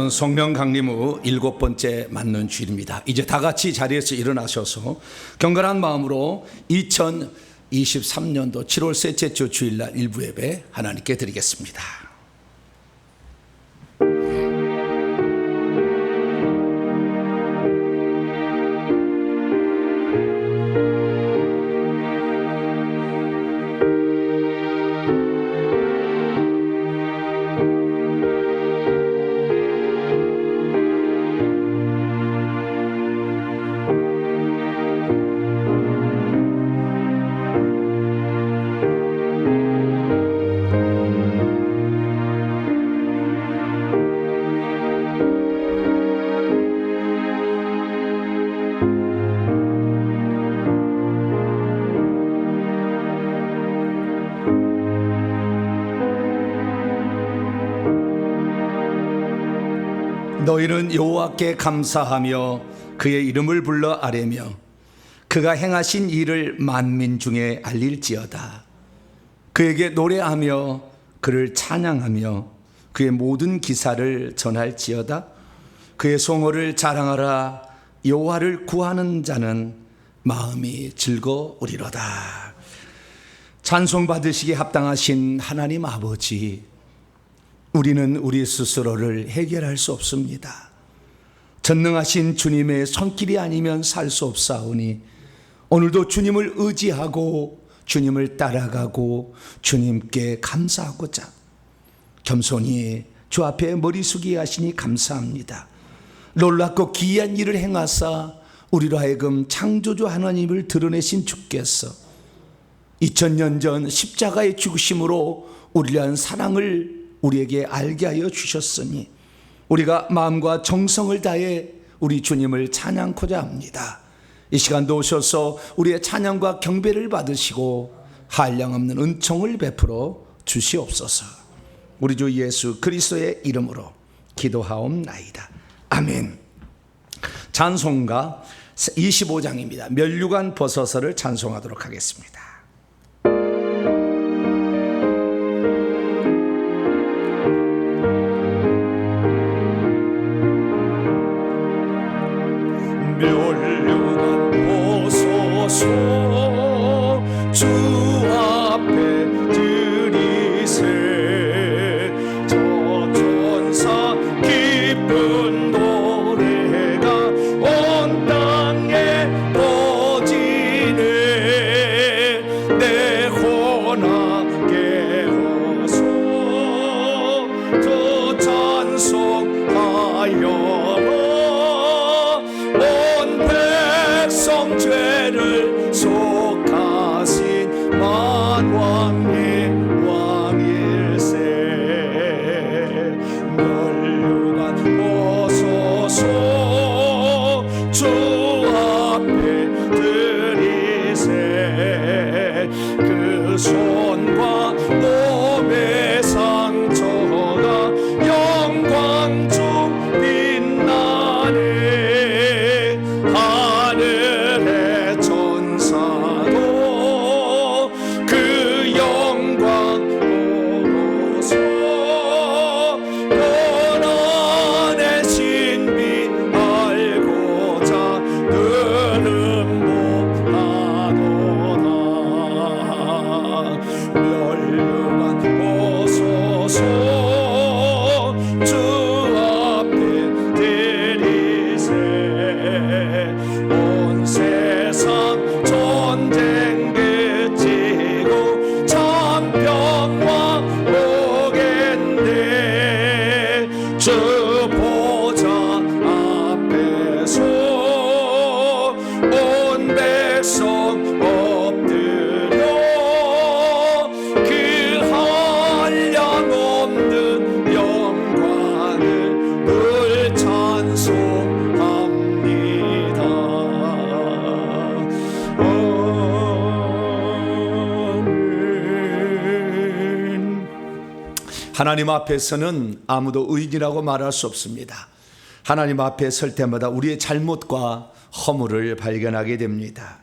오늘은 성령 강림 후 7번째 맞는 주일입니다. 이제 다 같이 자리에서 일어나셔서 경건한 마음으로 2023년도 7월 셋째 주 주일날 일부 예배 하나님께 드리겠습니다. 너희는 여호와께 감사하며 그의 이름을 불러 아뢰며 그가 행하신 일을 만민 중에 알릴지어다. 그에게 노래하며 그를 찬양하며 그의 모든 기사를 전할지어다. 그의 성호를 자랑하라. 여호와를 구하는 자는 마음이 즐거우리로다. 찬송 받으시기에 합당하신 하나님 아버지, 우리는 우리 스스로를 해결할 수 없습니다. 전능하신 주님의 손길이 아니면 살 수 없사오니 오늘도 주님을 의지하고 주님을 따라가고 주님께 감사하고자 겸손히 주 앞에 머리 숙이게 하시니 감사합니다. 놀랍고 기이한 일을 행하사 우리로 하여금 창조주 하나님을 드러내신 주께서 2000년 전 십자가의 죽으심으로 우리를 위한 사랑을 우리에게 알게 하여 주셨으니 우리가 마음과 정성을 다해 우리 주님을 찬양코자 합니다. 이 시간도 오셔서 우리의 찬양과 경배를 받으시고 한량없는 은총을 베풀어 주시옵소서. 우리 주 예수 그리스도의 이름으로 기도하옵나이다. 아멘. 찬송가 25장입니다. 면류관 버서서를 찬송하도록 하겠습니다. 면류관 벗어서 주 앞에 들이세 저 천사 기쁜 노래가 온 땅에 퍼지네. 내 혼합 깨어서 저 찬송하여 죄를 속하신 만왕의 왕일세. 면류관 벗어서 주 앞에 들이세 그 손과 몸의 상처가 영광 중 빛나네. 하나님 앞에서는 아무도 의인이라고 말할 수 없습니다. 하나님 앞에 설 때마다 우리의 잘못과 허물을 발견하게 됩니다.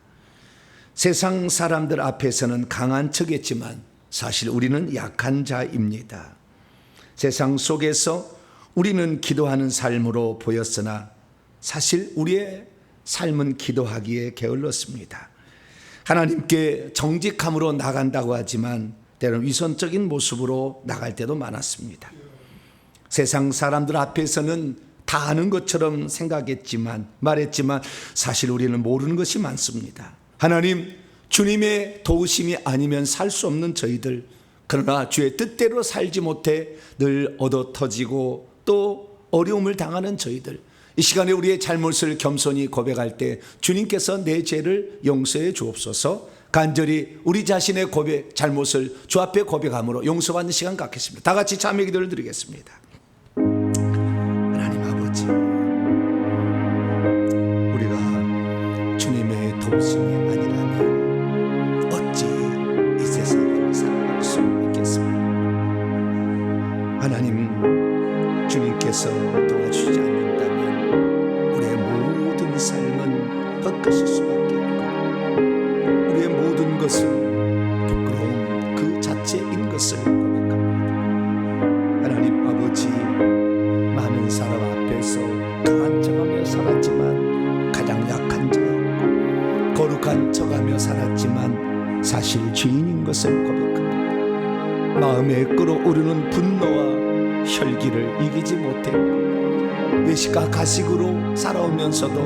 세상 사람들 앞에서는 강한 척했지만 사실 우리는 약한 자입니다. 세상 속에서 우리는 기도하는 삶으로 보였으나 사실 우리의 삶은 기도하기에 게을렀습니다. 하나님께 정직함으로 나간다고 하지만 때로는 위선적인 모습으로 나갈 때도 많았습니다. 세상 사람들 앞에서는 다 아는 것처럼 말했지만 사실 우리는 모르는 것이 많습니다. 하나님, 주님의 도우심이 아니면 살 수 없는 저희들, 그러나 주의 뜻대로 살지 못해 늘 얻어터지고 또 어려움을 당하는 저희들, 이 시간에 우리의 잘못을 겸손히 고백할 때 주님께서 내 죄를 용서해 주옵소서. 간절히 우리 자신의 잘못을 주 앞에 고백함으로 용서받는 시간 갖겠습니다. 다 같이 자매 기도를 드리겠습니다. 하나님 아버지, 우리가 주님의 도우심이 아니라면 어찌 이 세상을 살아갈 수 있겠습니까? 하나님, 주님께서 도와주지 않는다면 우리의 모든 삶은 헛것일 수밖에 없고 우리의 모든 것은 부끄러움 그 자체인 것을 고백합니다. 하나님 아버지, 많은 사람 앞에서 강한 척하며 살았지만 가장 약한 자였고, 거룩한 척하며 살았지만 사실 죄인인 것을 고백합니다. 마음에 끓어오르는 분노와 혈기를 이기지 못했고 외식과 가식으로 살아오면서도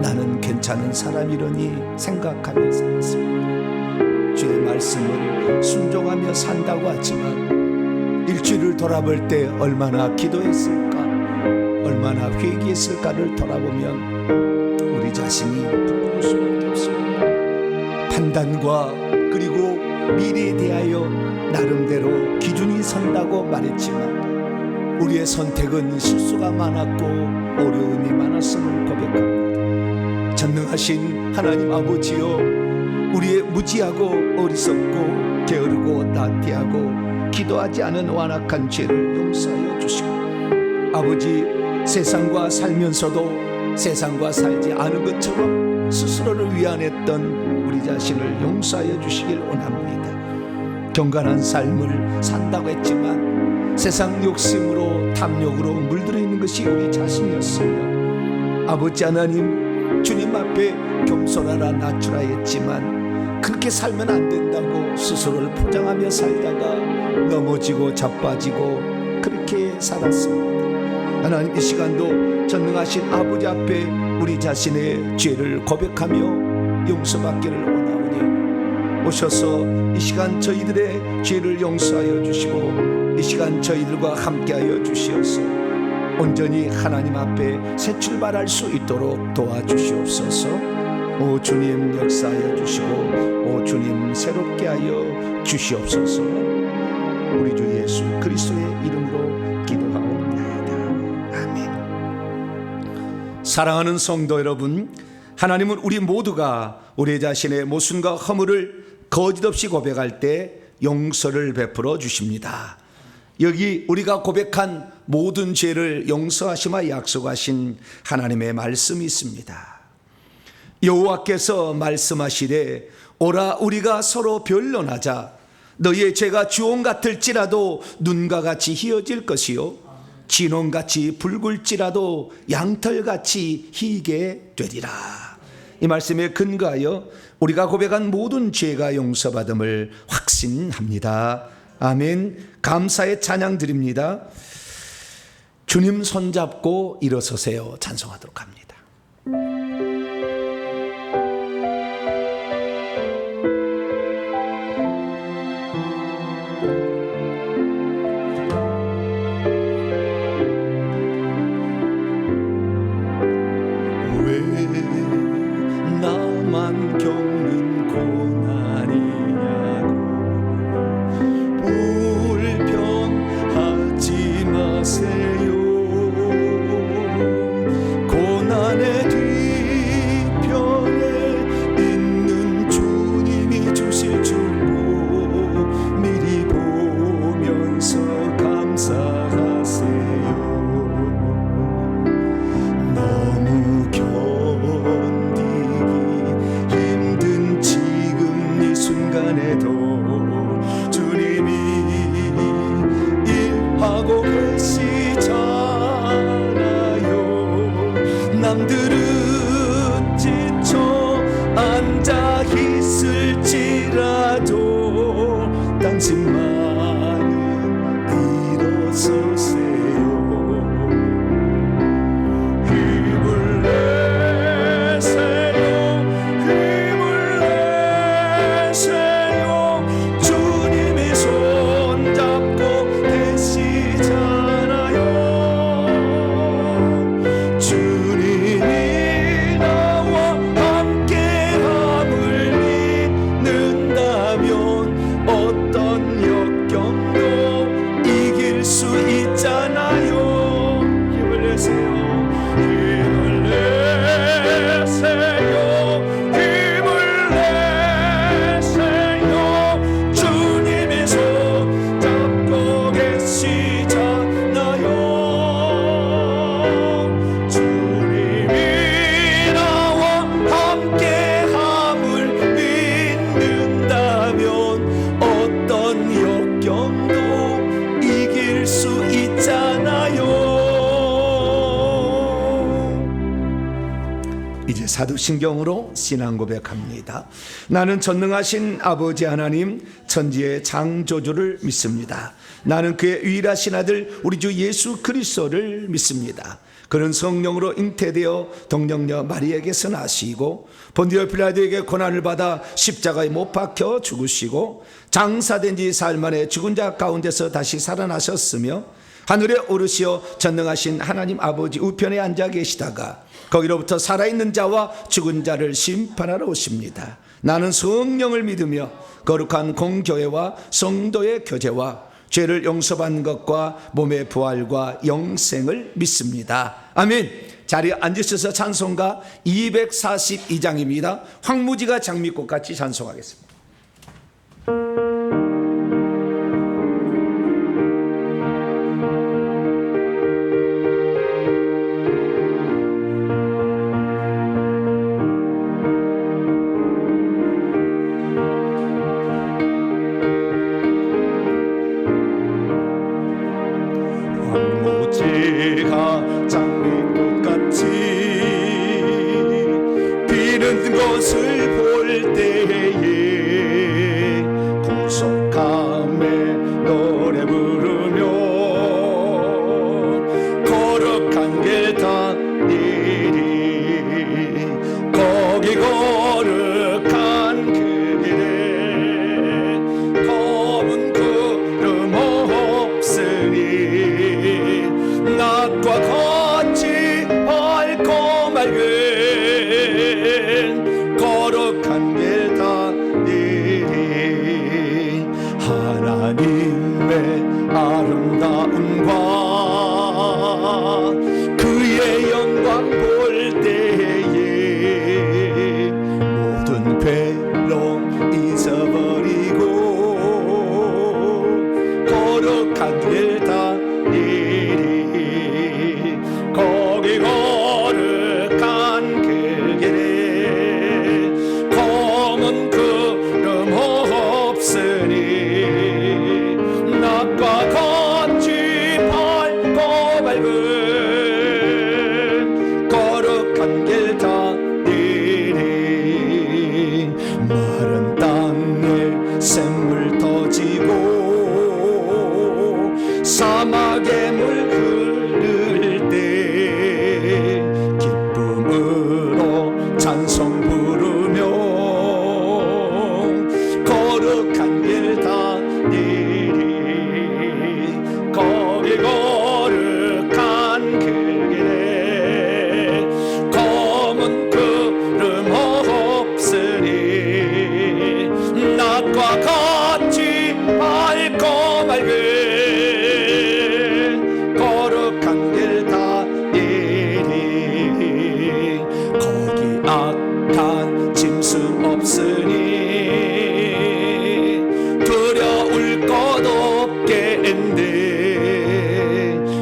나는 괜찮은 사람이러니 생각하며 살았습니다. 주의 말씀을 순종하며 산다고 하지만 일주일을 돌아볼 때 얼마나 기도했을까, 얼마나 회개했을까를 돌아보면 우리 자신이 부끄러울 수밖에 없습니다. 판단과 그리고 미래에 대하여 나름대로 기준이 선다고 말했지만 우리의 선택은 실수가 많았고 어려움이 많았음을 고백합니다. 전능하신 하나님 아버지여, 우리의 무지하고 어리석고 게으르고 나태하고 기도하지 않은 완악한 죄를 용서하여 주시고, 아버지, 세상과 살면서도 세상과 살지 않은 것처럼 스스로를 위안했던 우리 자신을 용서하여 주시길 원합니다. 경건한 삶을 산다고 했지만 세상 욕심으로 탐욕으로 물들어 있는 것이 우리 자신이었으며, 아버지 하나님, 주님 앞에 겸손하라 낮추라 했지만 그렇게 살면 안 된다고 스스로를 포장하며 살다가 넘어지고 자빠지고 그렇게 살았습니다. 하나님, 이 시간도 전능하신 아버지 앞에 우리 자신의 죄를 고백하며 용서받기를 원하오니 오셔서 이 시간 저희들의 죄를 용서하여 주시고 이 시간 저희들과 함께하여 주시옵소서. 온전히 하나님 앞에 새 출발할 수 있도록 도와주시옵소서. 오 주님, 역사하여 주시고 오 주님, 새롭게 하여 주시옵소서. 우리 주 예수 그리스도의 이름으로 기도하옵나이다. 아멘. 사랑하는 성도 여러분, 하나님은 우리 모두가 우리 자신의 모순과 허물을 거짓없이 고백할 때 용서를 베풀어 주십니다. 여기 우리가 고백한 모든 죄를 용서하시마 약속하신 하나님의 말씀이 있습니다. 여호와께서 말씀하시되 오라 우리가 서로 변론하자. 너희의 죄가 주홍 같을지라도 눈과 같이 희어질 것이요 진홍같이 붉을지라도 양털같이 희게 되리라. 이 말씀에 근거하여 우리가 고백한 모든 죄가 용서받음을 확신합니다. 아멘. 감사의 찬양 드립니다. 주님 손잡고 일어서세요. 찬송하도록 합니다. 왜 나만 겪는 고난이냐고 불평하지 마세요. 고난의 뒤편에 있는 주님이 주실 축복 미리 보면서 감사하세요. 너무 견디기 힘든 하지만은 일어서세요. 힘을 내세요. 힘을 내세요. 주님이 손잡고 계시잖아요. 주님이 나와 함께함을 믿는다면 어떤 역경도 이길 수 있잖아요. 힘을 내세요. 힘을 내세요. 힘을 내세요. 주님이 손잡고 계시잖아요. 주님이 나와 함께함을 믿는다면 어떤 역경도 이길 수 있잖아요. 이제 사도신경으로 신앙 고백합니다. 나는 전능하신 아버지 하나님 천지의 창조주를 믿습니다. 나는 그의 유일하신 아들 우리 주 예수 그리스도를 믿습니다. 그는 성령으로 잉태되어 동정녀 마리에게서 나시고 본디오 필라도에게 고난을 받아 십자가에 못 박혀 죽으시고 장사된 지 사흘 만에 죽은 자 가운데서 다시 살아나셨으며 하늘에 오르시어 전능하신 하나님 아버지 우편에 앉아 계시다가 거기로부터 살아있는 자와 죽은 자를 심판하러 오십니다. 나는 성령을 믿으며 거룩한 공교회와 성도의 교제와 죄를 용서받는 것과 몸의 부활과 영생을 믿습니다. 아멘. 자리에 앉으셔서 찬송가 242장입니다. 황무지가 장미꽃같이 찬송하겠습니다. 황무지가 장미꽃같이 피는 것을 볼 때에 구속함에 노래 부르며 거룩한 길 다니리 거기 거룩한 그 길에 검은 구름 없으니 낮과 같이 밝고 맑은 거룩한 길 다니리 하나님의 아름다움과 그의 영광 볼 때에 모든 괴로움 잊어버리고 거룩한 길 다니리 거기 거룩한 그 길에 검은 구름 없으니 낮과 같이 밝고 맑은 거룩한 길 다니리 마른 땅에 샘물 터지고 사막에 물 흐를 때 기쁨으로 찬송 부르며 거룩한 길 다니리 거기 거룩한 그 길에 검은 구름 없으니 낮과 같이 밝고 맑은 거룩한 길 다니리 거기 악한 짐승 없으니 두려울 것 없겠는데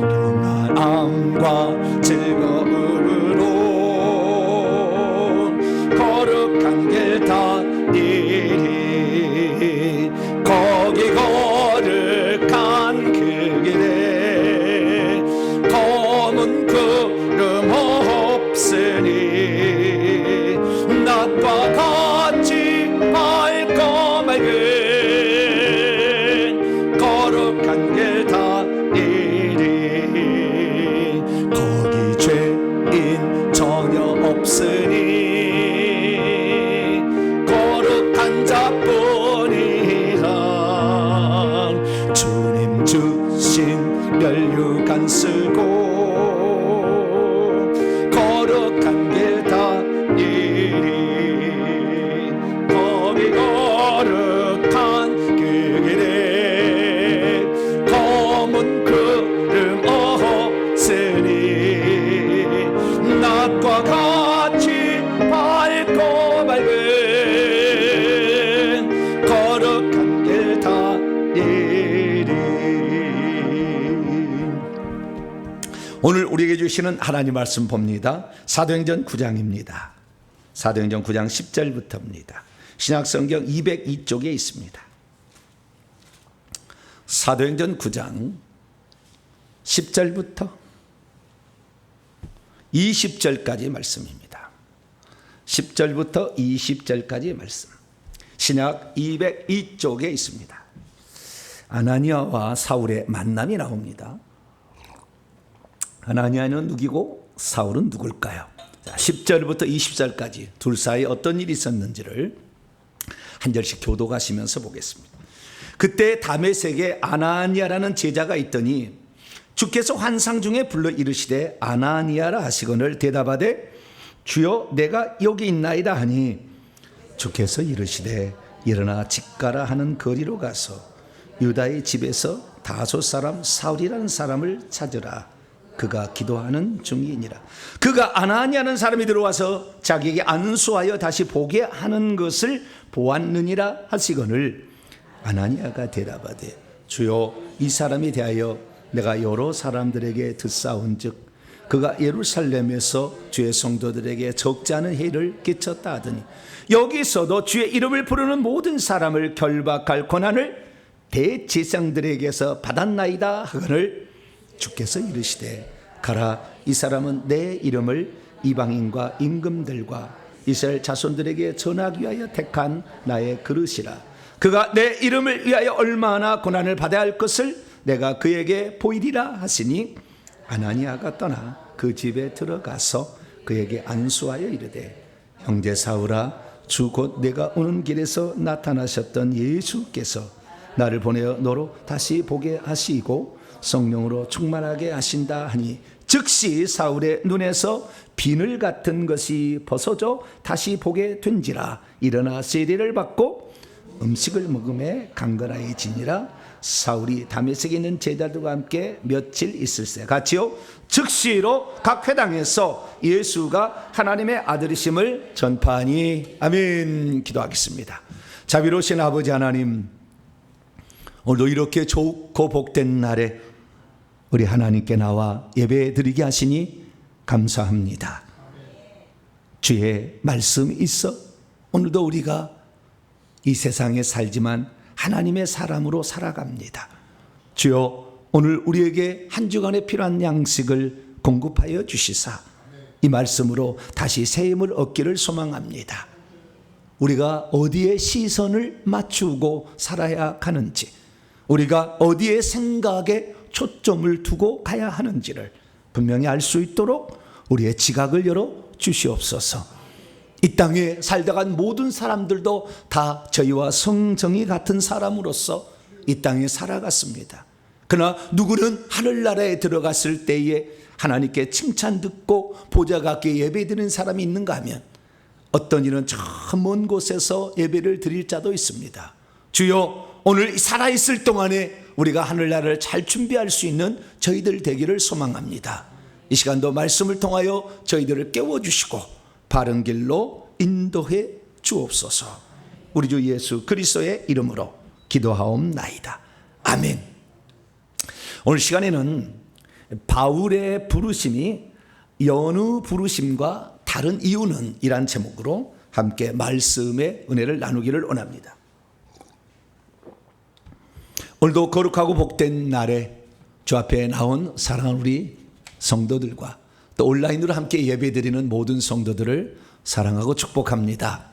평안함과 즐거움으로 거룩한 길 다니리 거기 거룩한 그 길에 검은 구름 없으니 낮과 같이 밝고 맑은 거룩한 그 길에 검은 구름 없으니 낮과 같이 밝고 맑은 거룩한 길 달리리. 오늘 우리에게 주시는 하나님 말씀 봅니다. 사도행전 9장입니다. 사도행전 9장 10절부터입니다. 신약성경 202쪽에 있습니다. 사도행전 9장 10절부터 20절까지 말씀입니다. 10절부터 20절까지 말씀. 신약 202쪽에 있습니다. 아나니아와 사울의 만남이 나옵니다. 아나니아는 누구고 사울은 누굴까요? 10절부터 20절까지 둘 사이에 어떤 일이 있었는지를 한 절씩 교독하시면서 보겠습니다. 그때 다메섹에 아나니아라는 제자가 있더니 주께서 환상 중에 불러 이르시되 아나니아라 하시거늘 대답하되 주여 내가 여기 있나이다 하니 주께서 이르시되 일어나 집가라 하는 거리로 가서 유다의 집에서 다소 사람 사울이라는 사람을 찾으라. 그가 기도하는 중이니라. 그가 아나니아는 사람이 들어와서 자기에게 안수하여 다시 보게 하는 것을 보았느니라 하시거늘 아나니아가 대답하되 주여 이 사람에 대하여 내가 여러 사람들에게 듣사온즉 그가 예루살렘에서 주의 성도들에게 적지 않은 해를 끼쳤다 하더니 여기서도 주의 이름을 부르는 모든 사람을 결박할 권한을 대제사장들에게서 받았나이다 하거늘 주께서 이르시되 가라 이 사람은 내 이름을 이방인과 임금들과 이스라엘 자손들에게 전하기 위하여 택한 나의 그릇이라. 그가 내 이름을 위하여 얼마나 고난을 받아야 할 것을 내가 그에게 보이리라 하시니 아나니아가 떠나 그 집에 들어가서 그에게 안수하여 이르되 형제 사울아 주 곧 내가 오는 길에서 나타나셨던 예수께서 나를 보내어 너로 다시 보게 하시고 성령으로 충만하게 하신다 하니 즉시 사울의 눈에서 비늘 같은 것이 벗어져 다시 보게 된지라. 일어나 세례를 받고 음식을 먹음에 강건하여지니라. 사울이 다메섹에 있는 제자들과 함께 며칠 있을새 같이요 즉시로 각 회당에서 예수가 하나님의 아들이심을 전파하니. 아멘. 기도하겠습니다. 자비로우신 아버지 하나님, 오늘도 이렇게 좋고 복된 날에 우리 하나님께 나와 예배 드리게 하시니 감사합니다. 주의 말씀이 있어 오늘도 우리가 이 세상에 살지만 하나님의 사람으로 살아갑니다. 주여 오늘 우리에게 한 주간에 필요한 양식을 공급하여 주시사 이 말씀으로 다시 새 힘을 얻기를 소망합니다. 우리가 어디에 시선을 맞추고 살아야 하는지, 우리가 어디에 생각에 초점을 두고 가야 하는지를 분명히 알 수 있도록 우리의 지각을 열어 주시옵소서. 이 땅에 살다 간 모든 사람들도 다 저희와 성정이 같은 사람으로서 이 땅에 살아갔습니다. 그러나 누구는 하늘나라에 들어갔을 때에 하나님께 칭찬 듣고 보좌 갖게 예배 드리는 사람이 있는가 하면 어떤 이는 저 먼 곳에서 예배를 드릴 자도 있습니다. 주여 오늘 살아있을 동안에 우리가 하늘나라를 잘 준비할 수 있는 저희들 되기를 소망합니다. 이 시간도 말씀을 통하여 저희들을 깨워주시고 바른 길로 인도해 주옵소서. 우리 주 예수 그리스도의 이름으로 기도하옵나이다. 아멘. 오늘 시간에는 바울의 부르심이 여느 부르심과 다른 이유는 이란 제목으로 함께 말씀의 은혜를 나누기를 원합니다. 오늘도 거룩하고 복된 날에 주 앞에 나온 사랑하는 우리 성도들과 또 온라인으로 함께 예배드리는 모든 성도들을 사랑하고 축복합니다.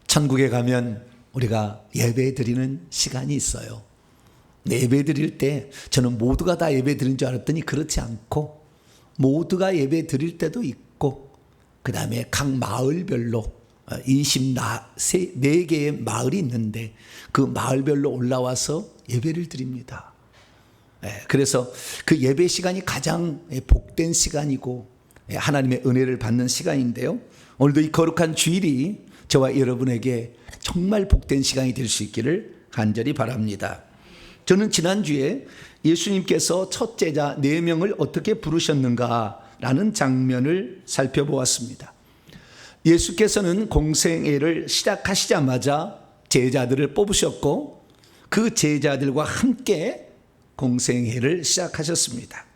천국에 가면 우리가 예배드리는 시간이 있어요. 예배드릴 때 저는 모두가 다 예배드리는 줄 알았더니 그렇지 않고 모두가 예배드릴 때도 있고 그 다음에 각 마을별로 24개의 마을이 있는데 그 마을별로 올라와서 예배를 드립니다. 그래서 그 예배 시간이 가장 복된 시간이고 하나님의 은혜를 받는 시간인데요. 오늘도 이 거룩한 주일이 저와 여러분에게 정말 복된 시간이 될 수 있기를 간절히 바랍니다. 저는 지난주에 예수님께서 첫 제자 4명을 어떻게 부르셨는가라는 장면을 살펴보았습니다. 예수께서는 공생애를 시작하시자마자 제자들을 뽑으셨고 그 제자들과 함께 공생애를 시작하셨습니다.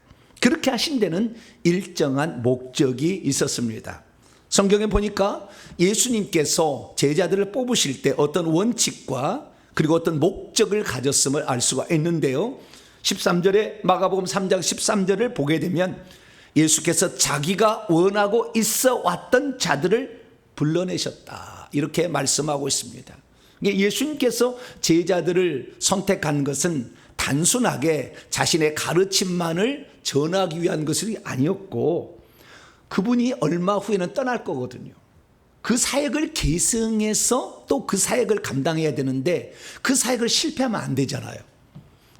그렇게 하신 데는 일정한 목적이 있었습니다. 성경에 보니까 예수님께서 제자들을 뽑으실 때 어떤 원칙과 그리고 어떤 목적을 가졌음을 알 수가 있는데요. 13절에 마가복음 3장 13절을 보게 되면 예수께서 자기가 원하고 있어 왔던 자들을 불러내셨다, 이렇게 말씀하고 있습니다. 예수님께서 제자들을 선택한 것은 단순하게 자신의 가르침만을 전하기 위한 것이 아니었고, 그분이 얼마 후에는 떠날 거거든요. 그 사역을 계승해서 또 그 사역을 감당해야 되는데 그 사역을 실패하면 안 되잖아요.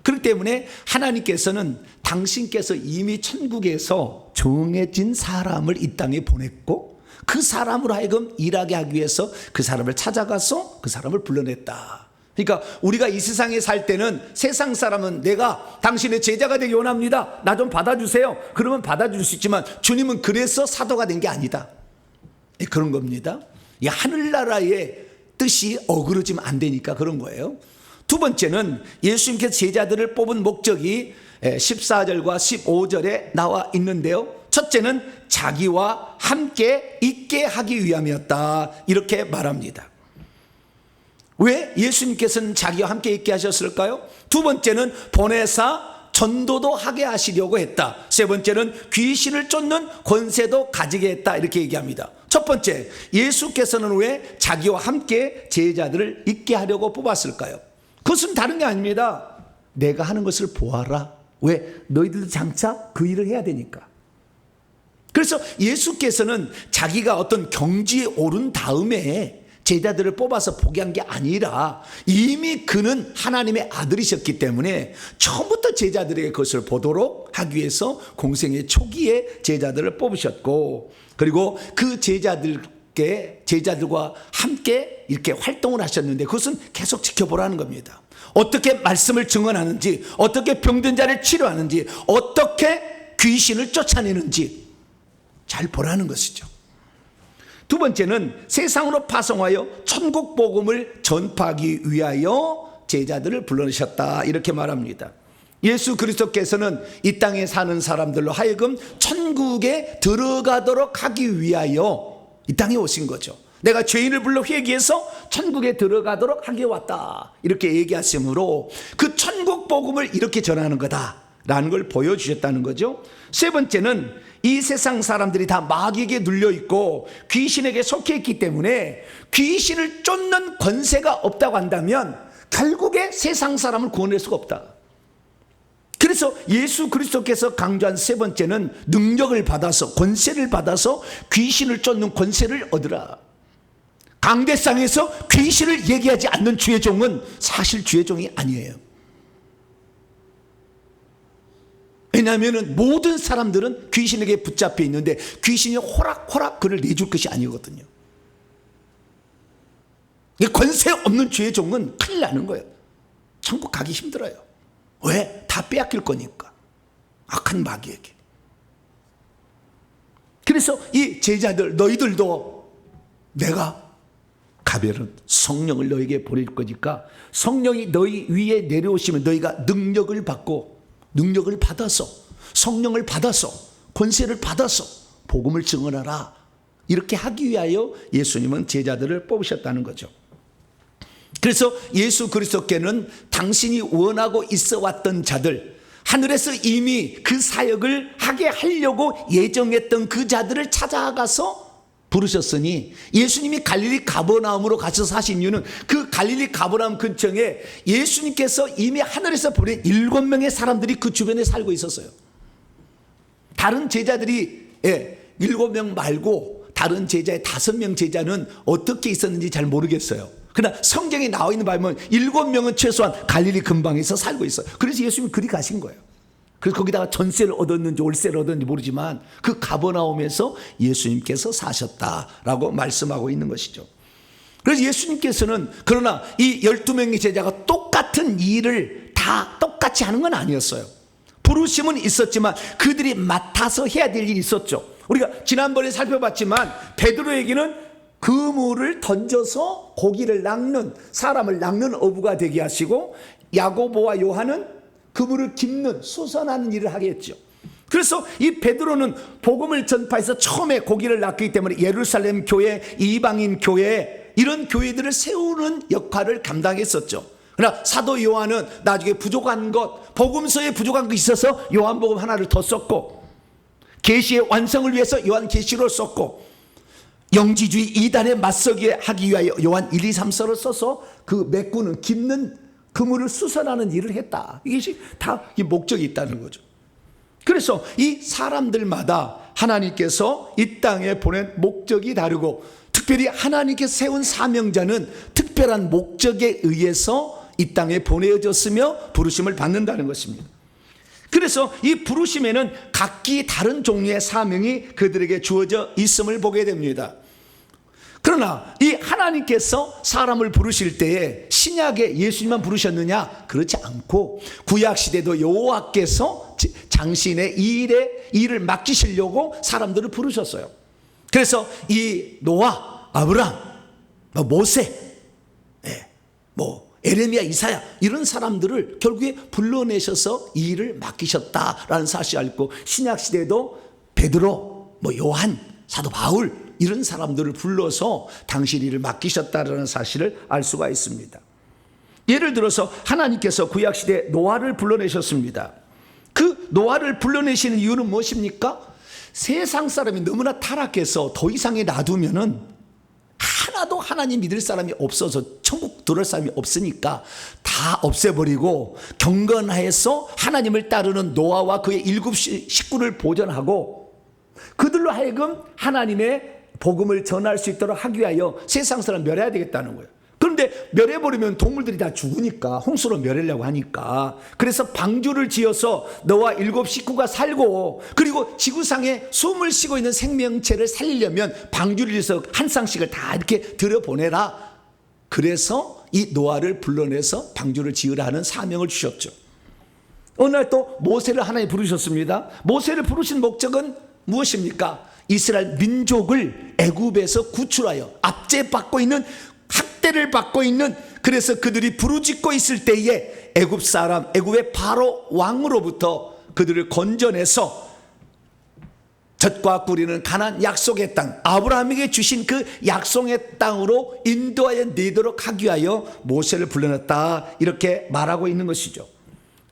그렇기 때문에 하나님께서는 당신께서 이미 천국에서 정해진 사람을 이 땅에 보냈고 그 사람으로 하여금 일하게 하기 위해서 그 사람을 찾아가서 그 사람을 불러냈다. 그러니까 우리가 이 세상에 살 때는 세상 사람은 내가 당신의 제자가 되기 원합니다, 나 좀 받아주세요, 그러면 받아줄 수 있지만 주님은 그래서 사도가 된 게 아니다, 그런 겁니다. 이 하늘나라의 뜻이 어그러지면 안 되니까 그런 거예요. 두 번째는 예수님께서 제자들을 뽑은 목적이 14절과 15절에 나와 있는데요. 첫째는 자기와 함께 있게 하기 위함이었다, 이렇게 말합니다. 왜 예수님께서는 자기와 함께 있게 하셨을까요? 두 번째는 보내사 전도도 하게 하시려고 했다. 세 번째는 귀신을 쫓는 권세도 가지게 했다, 이렇게 얘기합니다. 첫 번째, 예수께서는 왜 자기와 함께 제자들을 있게 하려고 뽑았을까요? 그것은 다른 게 아닙니다. 내가 하는 것을 보아라. 왜? 너희들도 장차 그 일을 해야 되니까. 그래서 예수께서는 자기가 어떤 경지에 오른 다음에 제자들을 뽑아서 포기한 게 아니라 이미 그는 하나님의 아들이셨기 때문에 처음부터 제자들에게 그것을 보도록 하기 위해서 공생의 초기에 제자들을 뽑으셨고, 그리고 그 제자들과 함께 이렇게 활동을 하셨는데 그것은 계속 지켜보라는 겁니다. 어떻게 말씀을 증언하는지, 어떻게 병든 자를 치료하는지, 어떻게 귀신을 쫓아내는지 잘 보라는 것이죠. 두 번째는 세상으로 파송하여 천국 복음을 전파하기 위하여 제자들을 불러내셨다, 이렇게 말합니다. 예수 그리스도께서는 이 땅에 사는 사람들로 하여금 천국에 들어가도록 하기 위하여 이 땅에 오신 거죠. 내가 죄인을 불러 회개해서 천국에 들어가도록 하기 왔다, 이렇게 얘기하시므로 그 천국 복음을 이렇게 전하는 거다라는 걸 보여주셨다는 거죠. 세 번째는 이 세상 사람들이 다 마귀에게 눌려있고 귀신에게 속해있기 때문에 귀신을 쫓는 권세가 없다고 한다면 결국에 세상 사람을 구원할 수가 없다. 그래서 예수 그리스도께서 강조한 세 번째는 능력을 받아서, 권세를 받아서 귀신을 쫓는 권세를 얻으라. 강대상에서 귀신을 얘기하지 않는 주의 종은 사실 주의 종이 아니에요. 왜냐하면 모든 사람들은 귀신에게 붙잡혀 있는데 귀신이 호락호락 그를 내줄 것이 아니거든요. 권세 없는 주의 종은 큰일 나는 거예요. 천국 가기 힘들어요. 왜? 다 빼앗길 거니까, 악한 마귀에게. 그래서 이 제자들, 너희들도 내가 가별은 성령을 너희에게 보낼 거니까 성령이 너희 위에 내려오시면 너희가 능력을 받고, 능력을 받아서, 성령을 받아서, 권세를 받아서 복음을 증언하라, 이렇게 하기 위하여 예수님은 제자들을 뽑으셨다는 거죠. 그래서 예수 그리스도께는 당신이 원하고 있어 왔던 자들, 하늘에서 이미 그 사역을 하게 하려고 예정했던 그 자들을 찾아가서 부르셨으니, 예수님이 갈릴리 가버나움으로 가셔서 하신 이유는 그 갈릴리 가버나움 근처에 예수님께서 이미 하늘에서 보낸 7명의 사람들이 그 주변에 살고 있었어요. 다른 제자들이 7명 말고 다른 제자의 5명 제자는 어떻게 있었는지 잘 모르겠어요. 그러나 성경에 나와 있는 바에 보면 7명은 최소한 갈릴리 근방에서 살고 있어요. 그래서 예수님이 그리 가신 거예요. 그래서 거기다가 전세를 얻었는지 월세를 얻었는지 모르지만 그 가버나움에서 예수님께서 사셨다라고 말씀하고 있는 것이죠. 그래서 예수님께서는 그러나 이 12명의 제자가 똑같은 일을 다 똑같이 하는 건 아니었어요. 부르심은 있었지만 그들이 맡아서 해야 될 일이 있었죠. 우리가 지난번에 살펴봤지만 베드로에게는 그물을 던져서 고기를 낚는, 사람을 낚는 어부가 되게 하시고, 야고보와 요한은 그물을 깁는, 수선하는 일을 하게 했죠. 그래서 이 베드로는 복음을 전파해서 처음에 고기를 낚기 때문에 예루살렘 교회, 이방인 교회, 이런 교회들을 세우는 역할을 감당했었죠. 그러나 사도 요한은 나중에 부족한 것, 복음서에 부족한 것이 있어서 요한복음 하나를 더 썼고, 계시의 완성을 위해서 요한계시록을 썼고, 영지주의 이단에 맞서게 하기 위하여 요한 1, 2, 3서를 써서 그 메꾸는, 깁는, 그물을 수선하는 일을 했다. 이것이 다 이 목적이 있다는 거죠. 그래서 이 사람들마다 하나님께서 이 땅에 보낸 목적이 다르고, 특별히 하나님께서 세운 사명자는 특별한 목적에 의해서 이 땅에 보내어졌으며 부르심을 받는다는 것입니다. 그래서 이 부르심에는 각기 다른 종류의 사명이 그들에게 주어져 있음을 보게 됩니다. 그러나 이 하나님께서 사람을 부르실 때에 신약에 예수님만 부르셨느냐? 그렇지 않고 구약시대도 여호와께서 당신의 일을 맡기시려고 사람들을 부르셨어요. 그래서 이 노아, 아브람, 모세, 에레미야, 이사야, 이런 사람들을 결국에 불러내셔서 이 일을 맡기셨다라는 사실을 알고, 신약시대도 베드로, 요한, 사도 바울, 이런 사람들을 불러서 당신 일을 맡기셨다라는 사실을 알 수가 있습니다. 예를 들어서 하나님께서 구약시대 노아를 불러내셨습니다. 그 노아를 불러내시는 이유는 무엇입니까? 세상 사람이 너무나 타락해서 더 이상에 놔두면은 하나도 하나님 믿을 사람이 없어서 천국 들어올 사람이 없으니까 다 없애버리고 경건하여서 하나님을 따르는 노아와 그의 7 식구를 보존하고, 그들로 하여금 하나님의 복음을 전할 수 있도록 하기 위하여 세상 사람 멸해야 되겠다는 거예요. 그런데 멸해버리면 동물들이 다 죽으니까, 홍수로 멸하려고 하니까, 그래서 방주를 지어서 너와 7 식구가 살고, 그리고 지구상에 숨을 쉬고 있는 생명체를 살리려면 방주를 지어서 한 쌍씩을 다 이렇게 들여보내라. 그래서 이 노아를 불러내서 방주를 지으라는 사명을 주셨죠. 어느 날 또 모세를 하나님 부르셨습니다. 모세를 부르신 목적은 무엇입니까? 이스라엘 민족을 애굽에서 구출하여 압제받고 있는, 학대를 받고 있는, 그래서 그들이 부르짖고 있을 때에 애굽 사람, 애굽의 바로 왕으로부터 그들을 건져내서 젖과 꿀이는 가나안 약속의 땅, 아브라함에게 주신 그 약속의 땅으로 인도하여 내도록 하기 위하여 모세를 불러냈다, 이렇게 말하고 있는 것이죠.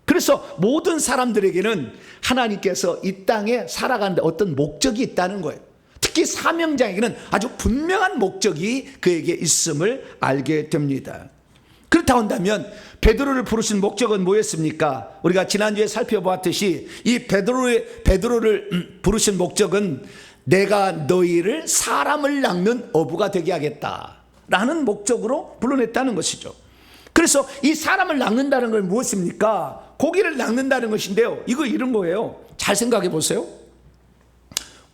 그래서 모든 사람들에게는 하나님께서 이 땅에 살아가는데 어떤 목적이 있다는 거예요. 특히 사명자에게는 아주 분명한 목적이 그에게 있음을 알게 됩니다. 그렇다고 한다면 베드로를 부르신 목적은 뭐였습니까? 우리가 지난주에 살펴보았듯이 이 베드로를 부르신 목적은 내가 너희를 사람을 낚는 어부가 되게 하겠다라는 목적으로 불러냈다는 것이죠. 그래서 이 사람을 낚는다는 건 무엇입니까? 고기를 낚는다는 것인데요, 이거 이런 거예요. 잘 생각해 보세요.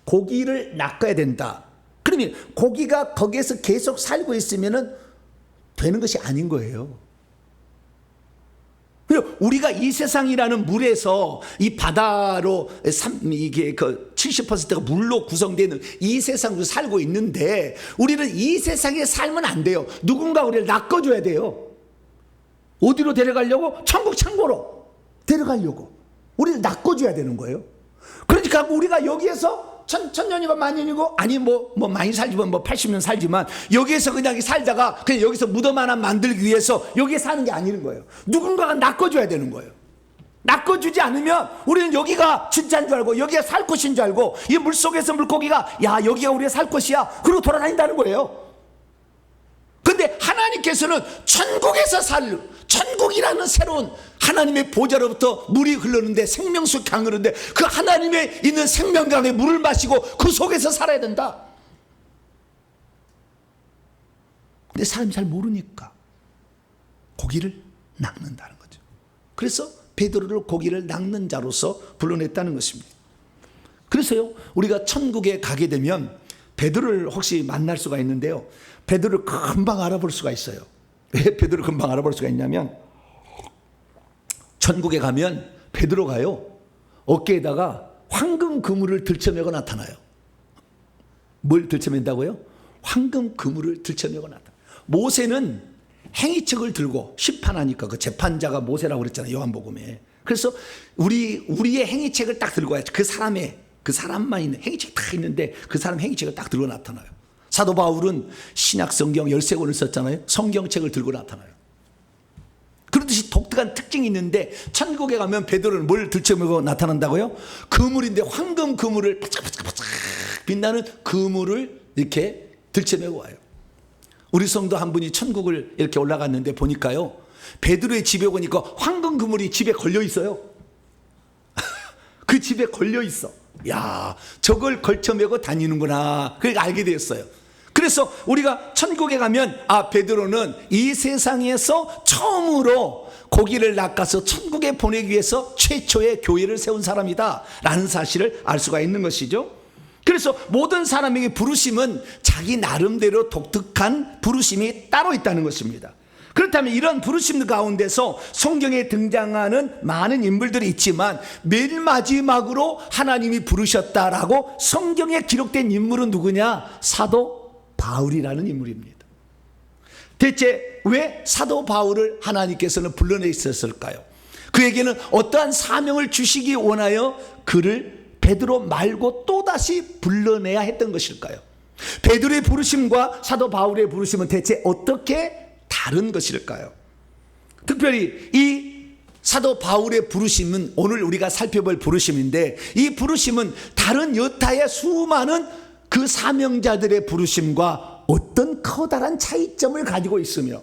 고기를 낚아야 된다. 그러면 고기가 거기에서 계속 살고 있으면 되는 것이 아닌 거예요. 우리가 이 세상이라는 물에서, 이 바다로 이게 그 70%가 물로 구성되는 이 세상으로 살고 있는데, 우리는 이 세상에 살면 안 돼요. 누군가 우리를 낚아줘야 돼요. 어디로 데려가려고? 천국 창고로 데려가려고 우리를 낚아줘야 되는 거예요. 그러니까 우리가 여기에서 천년이고 만년이고, 아니 뭐 많이 살지만 80년 살지만 여기에서 그냥 살다가 그냥 여기서 무덤 하나 만들기 위해서 여기에 사는 게 아니는 거예요. 누군가가 낚아줘야 되는 거예요. 낚아주지 않으면 우리는 여기가 진짜인 줄 알고, 여기가 살 곳인 줄 알고, 이 물속에서 물고기가 야 여기가 우리의 살 곳이야 그러고 돌아다닌다는 거예요. 근데 하나님께서는 천국에서 천국이라는 새로운 하나님의 보좌로부터 물이 흐르는데, 생명수 강이 흐르는데, 그 하나님의 있는 생명강에 물을 마시고 그 속에서 살아야 된다. 근데 사람이 잘 모르니까 고기를 낚는다는 거죠. 그래서 베드로를 고기를 낚는 자로서 불러냈다는 것입니다. 그래서요, 우리가 천국에 가게 되면 베드로를 혹시 만날 수가 있는데요, 베드로를 금방 알아볼 수가 있어요. 왜 베드로를 금방 알아볼 수가 있냐면, 천국에 가면 베드로가요, 어깨에다가 황금 그물을 들쳐매고 나타나요. 뭘 들쳐맨다고요? 황금 그물을 들쳐매고 나타나요. 모세는 행위책을 들고 심판하니까, 그 재판자가 모세라고 그랬잖아요, 요한복음에. 그래서 우리의 행위책을 딱 들고 와야죠. 그 사람만 있는 행위책이 딱 있는데 그 사람 행위책을 딱 들고 나타나요. 사도 바울은 신약 성경 13권을 썼잖아요. 성경책을 들고 나타나요. 그렇듯이 독특한 특징이 있는데, 천국에 가면 베드로는 뭘 들쳐매고 나타난다고요? 그물인데 황금 그물을 바짝바짝 빛나는 그물을 이렇게 들쳐매고 와요. 우리 성도 한 분이 천국을 이렇게 올라갔는데 보니까요, 베드로의 집에 오니까 황금 그물이 집에 걸려 있어요. 그 집에 걸려 있어. 야, 저걸 걸쳐매고 다니는구나. 그걸 알게 되었어요. 그래서 우리가 천국에 가면, 아, 베드로는 이 세상에서 처음으로 고기를 낚아서 천국에 보내기 위해서 최초의 교회를 세운 사람이다 라는 사실을 알 수가 있는 것이죠. 그래서 모든 사람에게 부르심은 자기 나름대로 독특한 부르심이 따로 있다는 것입니다. 그렇다면 이런 부르심 가운데서 성경에 등장하는 많은 인물들이 있지만, 맨 마지막으로 하나님이 부르셨다라고 성경에 기록된 인물은 누구냐? 사도 바울이라는 인물입니다. 대체 왜 사도 바울을 하나님께서는 불러내셨을까요? 그에게는 어떠한 사명을 주시기 원하여 그를 베드로 말고 또다시 불러내야 했던 것일까요? 베드로의 부르심과 사도 바울의 부르심은 대체 어떻게 다른 것일까요? 특별히 이 사도 바울의 부르심은 오늘 우리가 살펴볼 부르심인데, 이 부르심은 다른 여타의 수많은 그 사명자들의 부르심과 어떤 커다란 차이점을 가지고 있으며,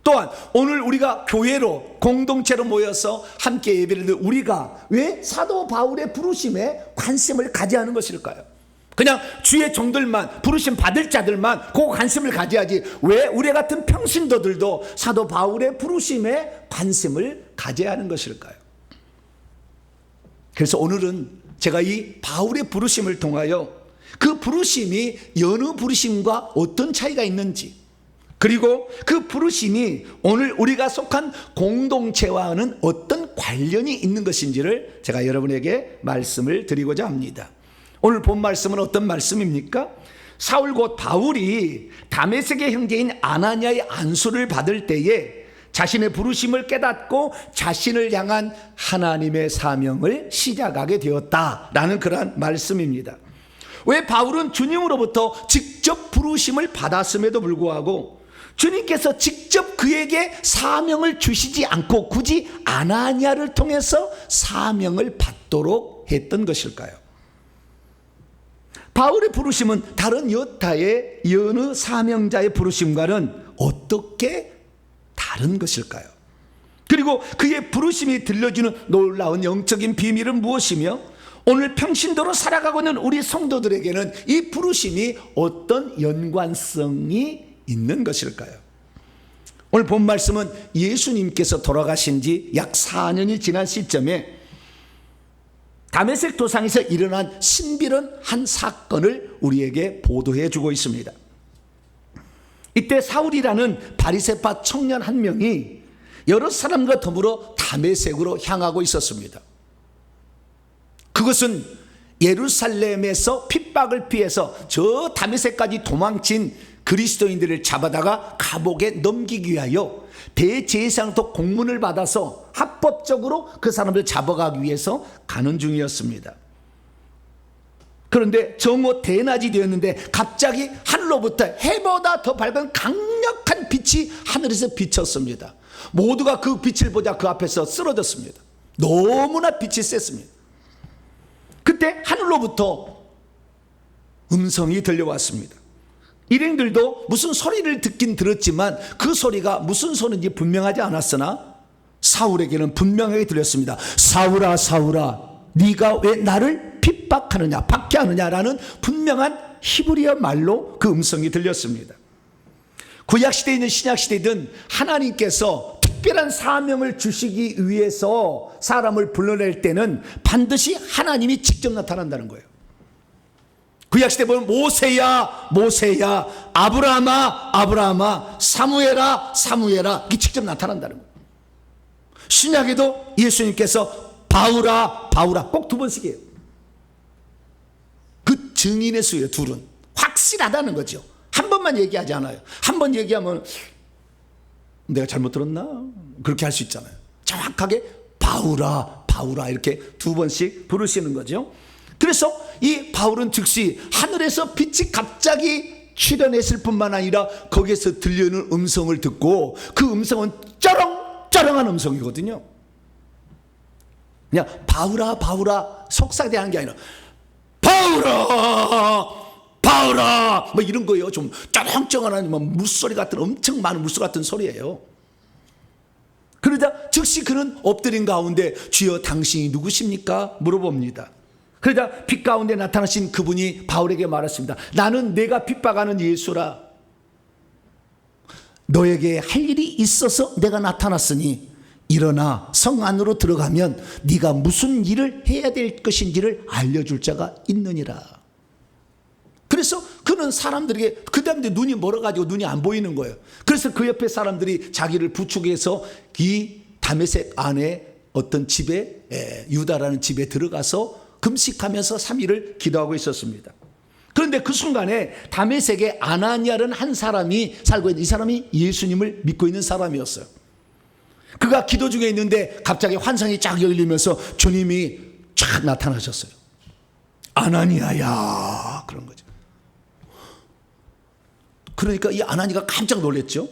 또한 오늘 우리가 교회로 공동체로 모여서 함께 예배를 드리는 우리가 왜 사도 바울의 부르심에 관심을 가져야 하는 것일까요? 그냥 주의 종들만, 부르심 받을 자들만 그 관심을 가져야지, 왜 우리 같은 평신도들도 사도 바울의 부르심에 관심을 가져야 하는 것일까요? 그래서 오늘은 제가 이 바울의 부르심을 통하여 그 부르심이 여느 부르심과 어떤 차이가 있는지, 그리고 그 부르심이 오늘 우리가 속한 공동체와는 어떤 관련이 있는 것인지를 제가 여러분에게 말씀을 드리고자 합니다. 오늘 본 말씀은 어떤 말씀입니까? 사울 곧 바울이 다메섹의 형제인 아나니아의 안수를 받을 때에 자신의 부르심을 깨닫고 자신을 향한 하나님의 사명을 시작하게 되었다라는 그러한 말씀입니다. 왜 바울은 주님으로부터 직접 부르심을 받았음에도 불구하고 주님께서 직접 그에게 사명을 주시지 않고 굳이 아나니아를 통해서 사명을 받도록 했던 것일까요? 바울의 부르심은 다른 여타의 여느 사명자의 부르심과는 어떻게 다른 것일까요? 그리고 그의 부르심이 들려주는 놀라운 영적인 비밀은 무엇이며, 오늘 평신도로 살아가고 있는 우리 성도들에게는 이 부르심이 어떤 연관성이 있는 것일까요? 오늘 본 말씀은 예수님께서 돌아가신 지 약 4년이 지난 시점에 다메섹 도상에서 일어난 신비로운 한 사건을 우리에게 보도해 주고 있습니다. 이때 사울이라는 바리새파 청년 한 명이 여러 사람과 더불어 다메섹으로 향하고 있었습니다. 그것은 예루살렘에서 핍박을 피해서 저 다메섹까지 도망친 그리스도인들을 잡아다가 감옥에 넘기기 위하여 대제사장부터 공문을 받아서 합법적으로 그 사람을 잡아가기 위해서 가는 중이었습니다. 그런데 정오 대낮이 되었는데 갑자기 하늘로부터 해보다 더 밝은 강력한 빛이 하늘에서 비쳤습니다. 모두가 그 빛을 보자 그 앞에서 쓰러졌습니다. 너무나 빛이 셌습니다. 그때 하늘로부터 음성이 들려왔습니다. 일행들도 무슨 소리를 듣긴 들었지만 그 소리가 무슨 소리인지 분명하지 않았으나 사울에게는 분명하게 들렸습니다. 사울아 사울아, 네가 왜 나를 핍박하느냐, 박해하느냐라는 분명한 히브리어 말로 그 음성이 들렸습니다. 구약시대이든 신약시대이든 하나님께서 특별한 사명을 주시기 위해서 사람을 불러낼 때는 반드시 하나님이 직접 나타난다는 거예요. 구약시대 보면 모세야 모세야, 아브라함아 아브라함아, 사무엘아 사무엘아, 이게 직접 나타난다는 거예요. 신약에도 예수님께서 바울아 바울아 꼭 두 번씩이에요. 그 증인의 수예요. 둘은 확실하다는 거죠. 한 번만 얘기하지 않아요. 한 번 얘기하면 내가 잘못 들었나? 그렇게 할 수 있잖아요. 정확하게 바울아 바울아 이렇게 두 번씩 부르시는 거죠. 그래서 이 바울은 즉시 하늘에서 빛이 갑자기 출현했을 뿐만 아니라 거기에서 들려오는 음성을 듣고, 그 음성은 쩌렁쩌렁한 음성이거든요. 그냥 바울아 바울아 속삭이는 게 아니라 바울아 바울아 뭐 이런 거예요. 좀 쩌렁쩌렁한 물소리 같은, 엄청 많은 물소리 같은 소리예요. 그러자 즉시 그는 엎드린 가운데 주여 당신이 누구십니까? 물어봅니다. 그러자 빛 가운데 나타나신 그분이 바울에게 말했습니다. 나는 내가 핍박하는 예수라. 너에게 할 일이 있어서 내가 나타났으니 일어나 성 안으로 들어가면 네가 무슨 일을 해야 될 것인지를 알려줄 자가 있느니라. 그래서 그는 사람들에게, 그 다음에 눈이 멀어가지고 눈이 안 보이는 거예요. 그래서 그 옆에 사람들이 자기를 부축해서 이 다메섹 안에 어떤 집에, 유다라는 집에 들어가서 금식하면서 3일을 기도하고 있었습니다. 그런데 그 순간에 다메섹에 아나니아라는 한 사람이 살고 있는, 이 사람이 예수님을 믿고 있는 사람이었어요. 그가 기도 중에 있는데 갑자기 환상이 쫙 열리면서 주님이 쫙 나타나셨어요. 아나니아야, 그런 거죠. 그러니까 이 아나니아가 깜짝 놀랐죠.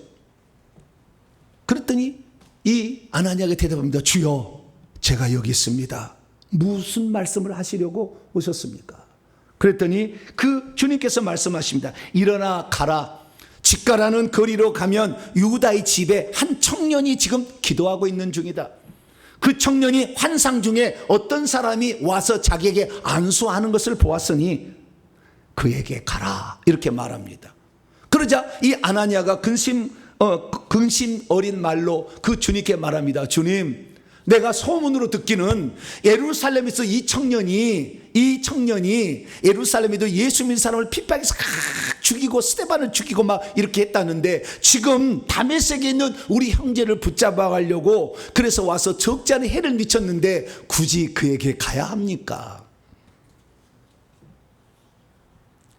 그랬더니 이 아나니아가 대답합니다. 주여, 제가 여기 있습니다. 무슨 말씀을 하시려고 오셨습니까? 그랬더니 그 주님께서 말씀하십니다. 일어나 가라. 직가라는 거리로 가면 유다의 집에 한 청년이 지금 기도하고 있는 중이다. 그 청년이 환상 중에 어떤 사람이 와서 자기에게 안수하는 것을 보았으니 그에게 가라, 이렇게 말합니다. 그러자 이 아나니아가 근심 어린 말로 그 주님께 말합니다. 주님, 내가 소문으로 듣기는 예루살렘에서 이 청년이 예루살렘에도 예수 믿는 사람을 핍박해서 죽이고 스데반을 죽이고 막 이렇게 했다는데, 지금 다메섹에 있는 우리 형제를 붙잡아 가려고 그래서 와서 적지 않은 해를 미쳤는데 굳이 그에게 가야 합니까?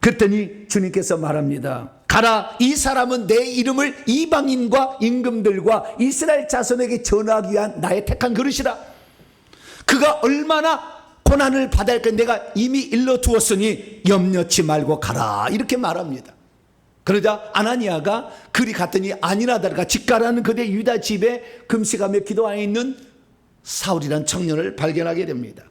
그랬더니 주님께서 말합니다. 가라. 이 사람은 내 이름을 이방인과 임금들과 이스라엘 자손에게 전하기 위한 나의 택한 그릇이라. 그가 얼마나 고난을 받을 까 내가 이미 일러두었으니 염려치 말고 가라, 이렇게 말합니다. 그러자 아나니아가 그리 갔더니 아니나다르가 직가라는 그대 유다 집에 금식하며 기도하에 있는 사울이라는 청년을 발견하게 됩니다.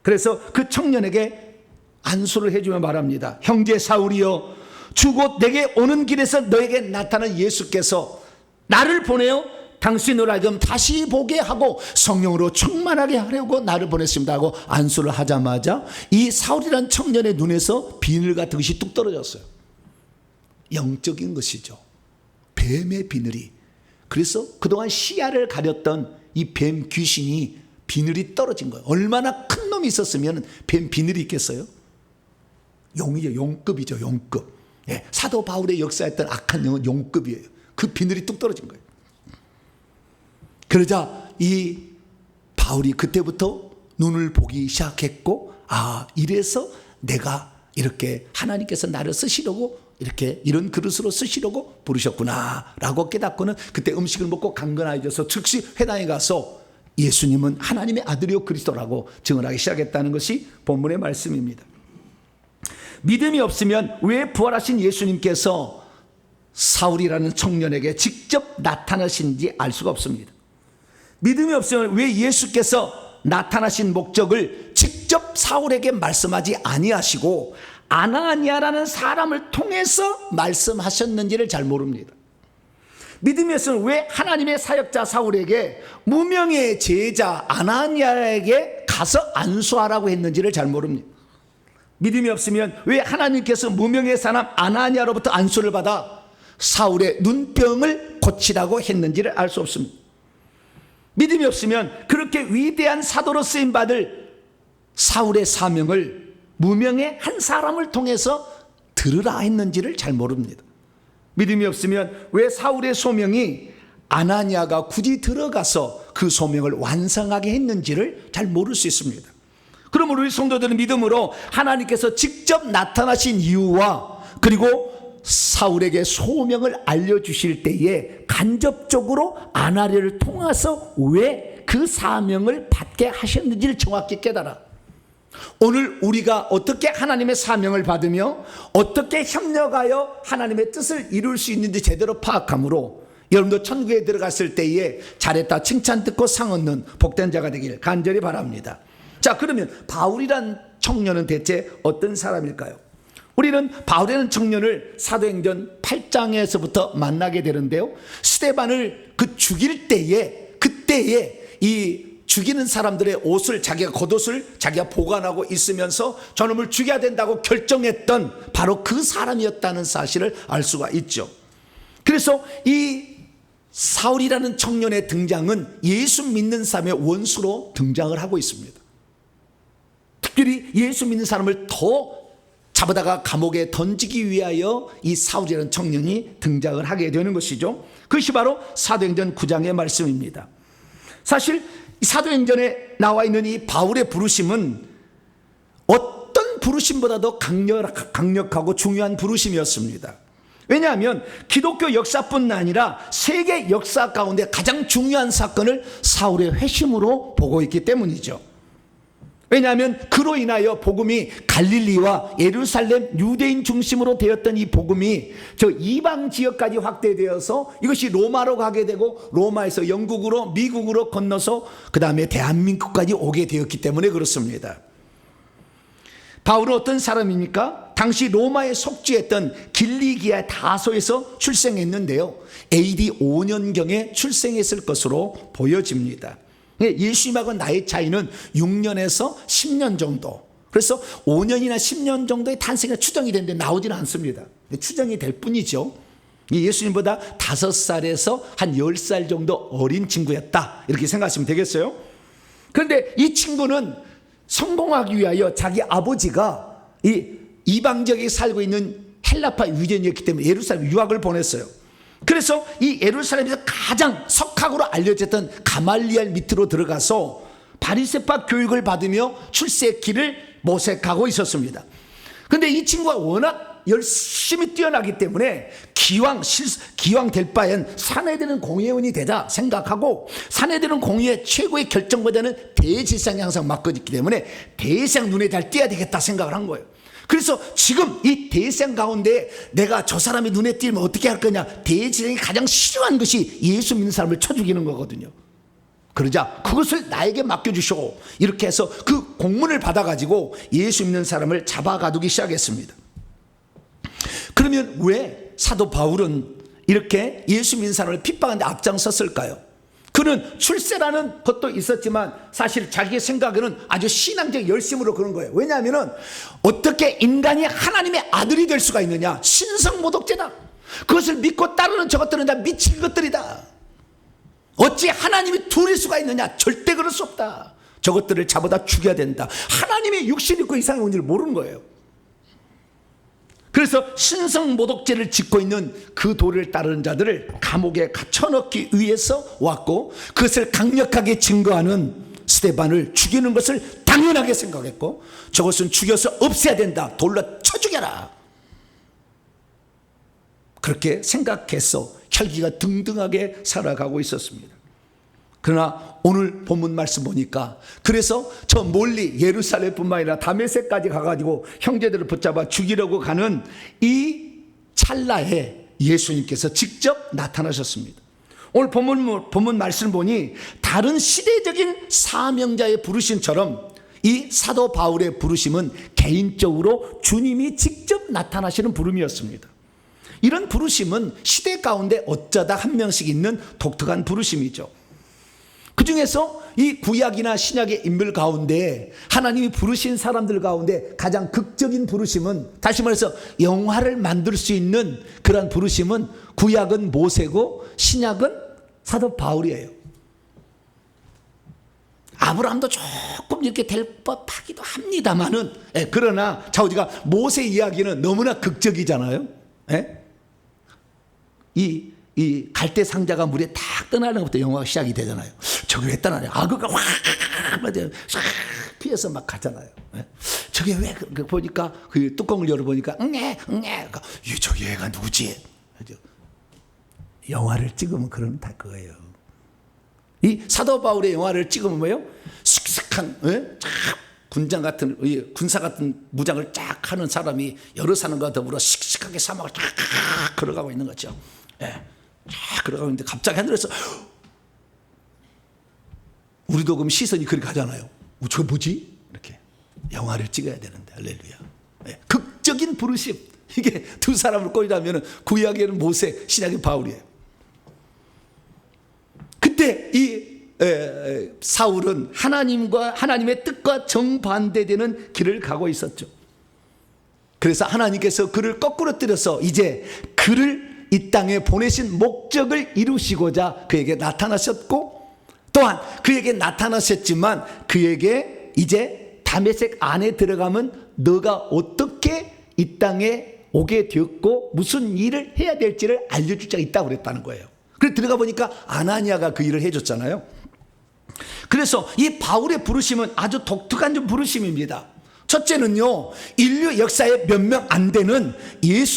그래서 그 청년에게 안수를 해주며 말합니다. 형제 사울이여, 주곧 내게 오는 길에서 너에게 나타난 예수께서 나를 보내어 당신으로 하여금 다시 보게 하고 성령으로 충만하게 하려고 나를 보냈습니다 하고 안수를 하자마자 이 사울이란 청년의 눈에서 비늘 같은 것이 뚝 떨어졌어요. 영적인 것이죠. 뱀의 비늘이. 그래서 그동안 시야를 가렸던 이 뱀 귀신이 비늘이 떨어진 거예요. 얼마나 큰 놈이 있었으면 뱀 비늘이 있겠어요? 용이죠. 용급이죠. 용급. 예, 사도 바울의 역사했던 악한 영은 용급이에요. 그 비늘이 뚝 떨어진 거예요. 그러자 이 바울이 그때부터 눈을 보기 시작했고, 아, 이래서 내가 이렇게 하나님께서 나를 쓰시려고 이렇게 이런 그릇으로 쓰시려고 부르셨구나 라고 깨닫고는 그때 음식을 먹고 강건해져서 즉시 회당에 가서 예수님은 하나님의 아들이요 그리스도라고 증언하기 시작했다는 것이 본문의 말씀입니다. 믿음이 없으면 왜 부활하신 예수님께서 사울이라는 청년에게 직접 나타나신지 알 수가 없습니다. 믿음이 없으면 왜 예수께서 나타나신 목적을 직접 사울에게 말씀하지 아니하시고 아나니아라는 사람을 통해서 말씀하셨는지를 잘 모릅니다. 믿음이 없으면 왜 하나님의 사역자 사울에게 무명의 제자 아나니아에게 가서 안수하라고 했는지를 잘 모릅니다. 믿음이 없으면 왜 하나님께서 무명의 사람 아나니아로부터 안수를 받아 사울의 눈병을 고치라고 했는지를 알 수 없습니다. 믿음이 없으면 그렇게 위대한 사도로 쓰임받을 사울의 사명을 무명의 한 사람을 통해서 들으라 했는지를 잘 모릅니다. 믿음이 없으면 왜 사울의 소명이 아나니아가 굳이 들어가서 그 소명을 완성하게 했는지를 잘 모를 수 있습니다. 그러므로 우리 성도들은 믿음으로 하나님께서 직접 나타나신 이유와 그리고 사울에게 소명을 알려주실 때에 간접적으로 아나니아를 통해서 왜 그 사명을 받게 하셨는지를 정확히 깨달아. 오늘 우리가 어떻게 하나님의 사명을 받으며 어떻게 협력하여 하나님의 뜻을 이룰 수 있는지 제대로 파악함으로 여러분도 천국에 들어갔을 때에 잘했다 칭찬 듣고 상 얻는 복된 자가 되길 간절히 바랍니다. 자, 그러면 바울이란 청년은 대체 어떤 사람일까요? 우리는 바울이라는 청년을 사도행전 8장에서부터 만나게 되는데요, 스데반을 그 죽일 때에 그때에 이 죽이는 사람들의 옷을 자기가 겉옷을 자기가 보관하고 있으면서 저놈을 죽여야 된다고 결정했던 바로 그 사람이었다는 사실을 알 수가 있죠. 그래서 이 사울이라는 청년의 등장은 예수 믿는 사람의 원수로 등장을 하고 있습니다. 특별히 예수 믿는 사람을 더 잡아다가 감옥에 던지기 위하여 이 사울이라는 청년이 등장을 하게 되는 것이죠. 그것이 바로 사도행전 9장의 말씀입니다. 사실 사도행전에 나와 있는 이 바울의 부르심은 어떤 부르심보다도 강력하고 중요한 부르심이었습니다. 왜냐하면 기독교 역사뿐 아니라 세계 역사 가운데 가장 중요한 사건을 사울의 회심으로 보고 있기 때문이죠. 왜냐하면 그로 인하여 복음이 갈릴리와 예루살렘 유대인 중심으로 되었던 이 복음이 저 이방 지역까지 확대되어서 이것이 로마로 가게 되고 로마에서 영국으로 미국으로 건너서 그 다음에 대한민국까지 오게 되었기 때문에 그렇습니다. 바울은 어떤 사람입니까? 당시 로마에 속주했던 길리기아 다소에서 출생했는데요, AD 5년경에 출생했을 것으로 보여집니다. 예수님하고 나이 차이는 6년에서 10년 정도. 그래서 5년이나 10년 정도의 탄생이 추정이 되는데 나오지는 않습니다. 추정이 될 뿐이죠. 예수님보다 5살에서 한 10살 정도 어린 친구였다, 이렇게 생각하시면 되겠어요. 그런데 이 친구는 성공하기 위하여 자기 아버지가 이 이방 지역에 살고 있는 헬라파 유대인이었기 때문에 예루살렘 유학을 보냈어요. 그래서 이 예루살렘에서 가장 석학으로 알려졌던 가말리엘 밑으로 들어가서 바리새파 교육을 받으며 출세의 길을 모색하고 있었습니다. 그런데 이 친구가 워낙 열심히 뛰어나기 때문에 기왕 될 바엔 사내들은 공회원이 되자 생각하고, 사내들은 공회의 최고의 결정보다는 대제사장이 항상 맡겨졌기 때문에 대제사장 눈에 잘 띄어야 되겠다 생각을 한 거예요. 그래서 지금 이 대제사장 가운데 내가 저 사람이 눈에 띄면 어떻게 할 거냐, 대제사장이 가장 싫어하는 것이 예수 믿는 사람을 쳐 죽이는 거거든요. 그러자 그것을 나에게 맡겨주시오, 이렇게 해서 그 공문을 받아가지고 예수 믿는 사람을 잡아가두기 시작했습니다. 그러면 왜 사도 바울은 이렇게 예수 믿는 사람을 핍박하는데 앞장섰을까요? 그는 출세라는 것도 있었지만 사실 자기의 생각에는 아주 신앙적 열심으로 그런 거예요. 왜냐하면 어떻게 인간이 하나님의 아들이 될 수가 있느냐, 신성모독죄다. 그것을 믿고 따르는 저것들은 다 미친 것들이다. 어찌 하나님이 둘일 수가 있느냐, 절대 그럴 수 없다. 저것들을 잡아다 죽여야 된다. 하나님의 육신 있고 이상의 온지를 모르는 거예요. 그래서 신성모독죄를 짓고 있는 그 도를 따르는 자들을 감옥에 갇혀넣기 위해서 왔고, 그것을 강력하게 증거하는 스데반을 죽이는 것을 당연하게 생각했고, 저것은 죽여서 없애야 된다, 돌로 쳐 죽여라, 그렇게 생각해서 혈기가 등등하게 살아가고 있었습니다. 그러나 오늘 본문 말씀 보니까 그래서 저 멀리 예루살렘뿐만 아니라 다메섹까지 가가지고 형제들을 붙잡아 죽이려고 가는 이 찰나에 예수님께서 직접 나타나셨습니다. 오늘 본문 말씀 보니 다른 시대적인 사명자의 부르심처럼 이 사도 바울의 부르심은 개인적으로 주님이 직접 나타나시는 부름이었습니다. 이런 부르심은 시대 가운데 어쩌다 한 명씩 있는 독특한 부르심이죠. 그 중에서 이 구약이나 신약의 인물 가운데 하나님이 부르신 사람들 가운데 가장 극적인 부르심은, 다시 말해서 영화를 만들 수 있는 그런 부르심은 구약은 모세고 신약은 사도 바울이에요. 아브라함도 조금 이렇게 될 법하기도 합니다만은, 그러나 자, 우리가 모세 이야기는 너무나 극적이잖아요. 이 갈대 상자가 물에 탁 떠나는 것부터 영화가 시작이 되잖아요. 저게 왜 떠나냐? 악어가 확 피해서 막 가잖아요. 저게 왜 보니까 그 뚜껑을 열어보니까 저 얘가 누구지? 영화를 찍으면 그런다 그거예요. 이 사도 바울의 영화를 찍으면 뭐예요? 씩씩한 군장 같은 군사 같은 무장을 쫙 하는 사람이 여러 사람과 더불어 씩씩하게 사막을 쫙 걸어가고 있는 거죠. 쫙 걸어가고 있는데 갑자기 하늘에서 우리도 그럼 시선이 그렇게 가잖아요. 저 뭐지? 이렇게 영화를 찍어야 되는데 할렐루야. 극적인 부르심. 이게 두 사람을 꼬이라면 구약에는 모세, 신약의 바울이에요. 그때 이 사울은 하나님의 뜻과 정반대되는 길을 가고 있었죠. 그래서 하나님께서 그를 거꾸로 때려서 이제 그를 이 땅에 보내신 목적을 이루시고자 그에게 나타나셨고, 또한 그에게 나타나셨지만 그에게 이제 다메섹 안에 들어가면 너가 어떻게 이 땅에 오게 되었고 무슨 일을 해야 될지를 알려줄 자가 있다고 그랬다는 거예요. 그래서 들어가 보니까 아나니아가 그 일을 해줬잖아요. 그래서 이 바울의 부르심은 아주 독특한 좀 부르심입니다. 첫째는요, 인류 역사에 몇 명 안 되는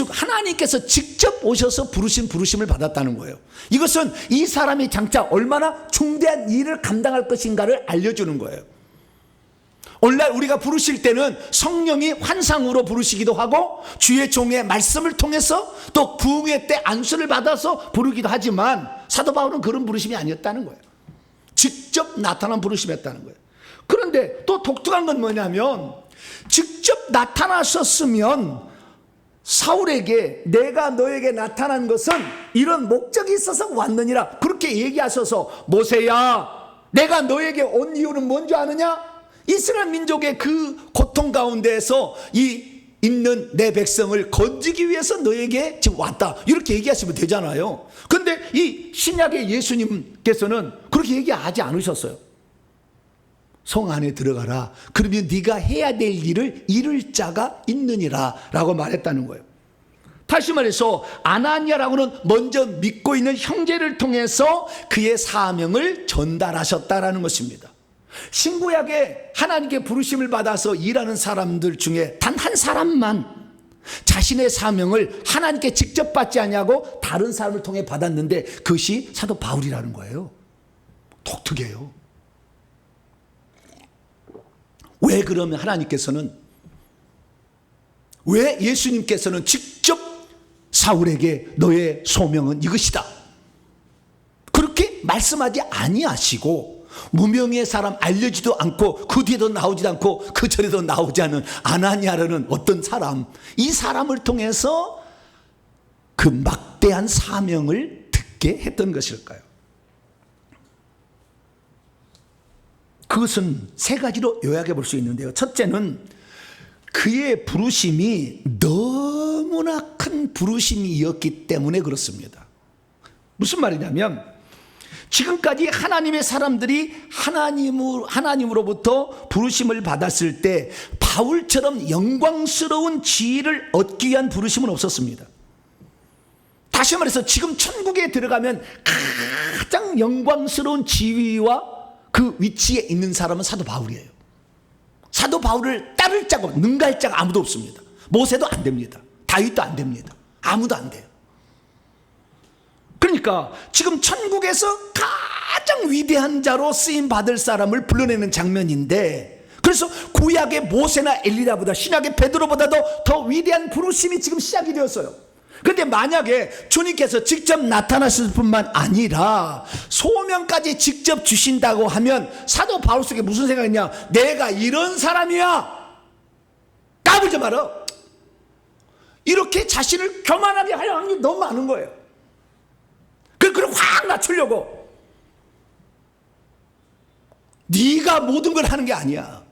하나님께서 직접 오셔서 부르신 부르심을 받았다는 거예요. 이것은 이 사람이 장차 얼마나 중대한 일을 감당할 것인가를 알려주는 거예요. 오늘날 우리가 부르실 때는 성령이 환상으로 부르시기도 하고 주의 종의 말씀을 통해서 또 구음회 때 안수를 받아서 부르기도 하지만 사도 바울은 그런 부르심이 아니었다는 거예요. 직접 나타난 부르심이었다는 거예요. 그런데 또 독특한 건 뭐냐면 직접 나타나셨으면 사울에게 내가 너에게 나타난 것은 이런 목적이 있어서 왔느니라 그렇게 얘기하셔서 모세야 내가 너에게 온 이유는 뭔지 아느냐? 이스라엘 민족의 그 고통 가운데에서 있는 내 백성을 건지기 위해서 너에게 지금 왔다 이렇게 얘기하시면 되잖아요. 그런데 이 신약의 예수님께서는 그렇게 얘기하지 않으셨어요. 성 안에 들어가라. 그러면 네가 해야 될 일을 이룰 자가 있느니라 라고 말했다는 거예요. 다시 말해서 아나니아라고는 먼저 믿고 있는 형제를 통해서 그의 사명을 전달하셨다라는 것입니다. 신구약에 하나님께 부르심을 받아서 일하는 사람들 중에 단 한 사람만 자신의 사명을 하나님께 직접 받지 않냐고 다른 사람을 통해 받았는데 그것이 사도 바울이라는 거예요. 독특해요. 왜 그러면 왜 예수님께서는 직접 사울에게 너의 소명은 이것이다 그렇게 말씀하지 아니하시고 무명의 사람 알려지도 않고 그 뒤에도 나오지도 않고 그 전에도 나오지 않은 아나니아라는 어떤 사람, 이 사람을 통해서 그 막대한 사명을 듣게 했던 것일까요? 그것은 세 가지로 요약해 볼 수 있는데요. 첫째는 그의 부르심이 너무나 큰 부르심이었기 때문에 그렇습니다. 무슨 말이냐면 지금까지 하나님의 사람들이 하나님으로부터 부르심을 받았을 때 바울처럼 영광스러운 지위를 얻기 위한 부르심은 없었습니다. 다시 말해서 지금 천국에 들어가면 가장 영광스러운 지위와 그 위치에 있는 사람은 사도 바울이에요. 사도 바울을 따를 자가 능가할 자가 아무도 없습니다. 모세도 안 됩니다. 다윗도 안 됩니다. 아무도 안 돼요. 그러니까 지금 천국에서 가장 위대한 자로 쓰임 받을 사람을 불러내는 장면인데, 그래서 구약의 모세나 엘리야보다 신약의 베드로보다도 더 위대한 부르심이 지금 시작이 되었어요. 그런데 만약에 주님께서 직접 나타나실 뿐만 아니라 소명까지 직접 주신다고 하면 사도 바울 속에 무슨 생각이냐? 내가 이런 사람이야, 까불지 마라, 이렇게 자신을 교만하게 할 확률이 너무 많은 거예요. 그걸 확 낮추려고. 네가 모든 걸 하는 게 아니야.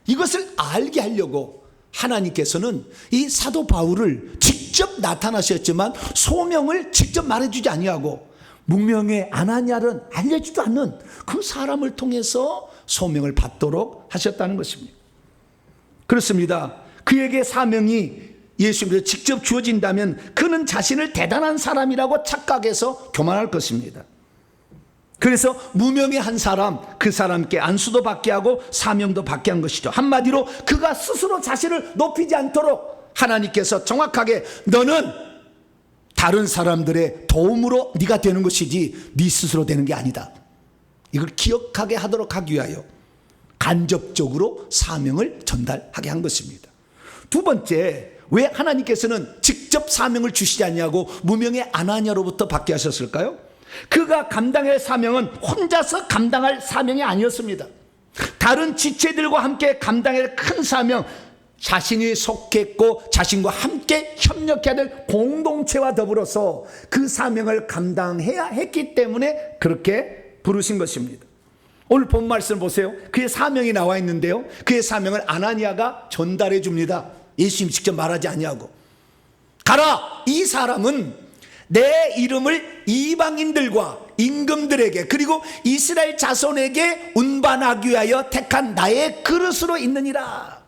이것을 알게 하려고 하나님께서는 이 사도 바울을 직접 나타나셨지만 소명을 직접 말해주지 아니하고 무명의 아나니아는 알려주지도 않는 그 사람을 통해서 소명을 받도록 하셨다는 것입니다. 그렇습니다. 그에게 사명이 예수님께서 직접 주어진다면 그는 자신을 대단한 사람이라고 착각해서 교만할 것입니다. 그래서 무명의 한 사람, 그 사람께 안수도 받게 하고 사명도 받게 한 것이죠. 한마디로 그가 스스로 자신을 높이지 않도록 하나님께서 정확하게 너는 다른 사람들의 도움으로 네가 되는 것이지 네 스스로 되는 게 아니다, 이걸 기억하게 하도록 하기 위하여 간접적으로 사명을 전달하게 한 것입니다. 두 번째, 왜 하나님께서는 직접 사명을 주시지 않냐고 무명의 아나니아로부터 받게 하셨을까요? 그가 감당할 사명은 혼자서 감당할 사명이 아니었습니다. 다른 지체들과 함께 감당할 큰 사명, 자신이 속했고 자신과 함께 협력해야 될 공동체와 더불어서 그 사명을 감당해야 했기 때문에 그렇게 부르신 것입니다. 오늘 본 말씀 보세요. 그의 사명이 나와 있는데요, 그의 사명을 아나니아가 전달해 줍니다. 예수님이 직접 말하지 아니하고, 가라, 이 사람은 내 이름을 이방인들과 임금들에게 그리고 이스라엘 자손에게 운반하기 위하여 택한 나의 그릇으로 있느니라.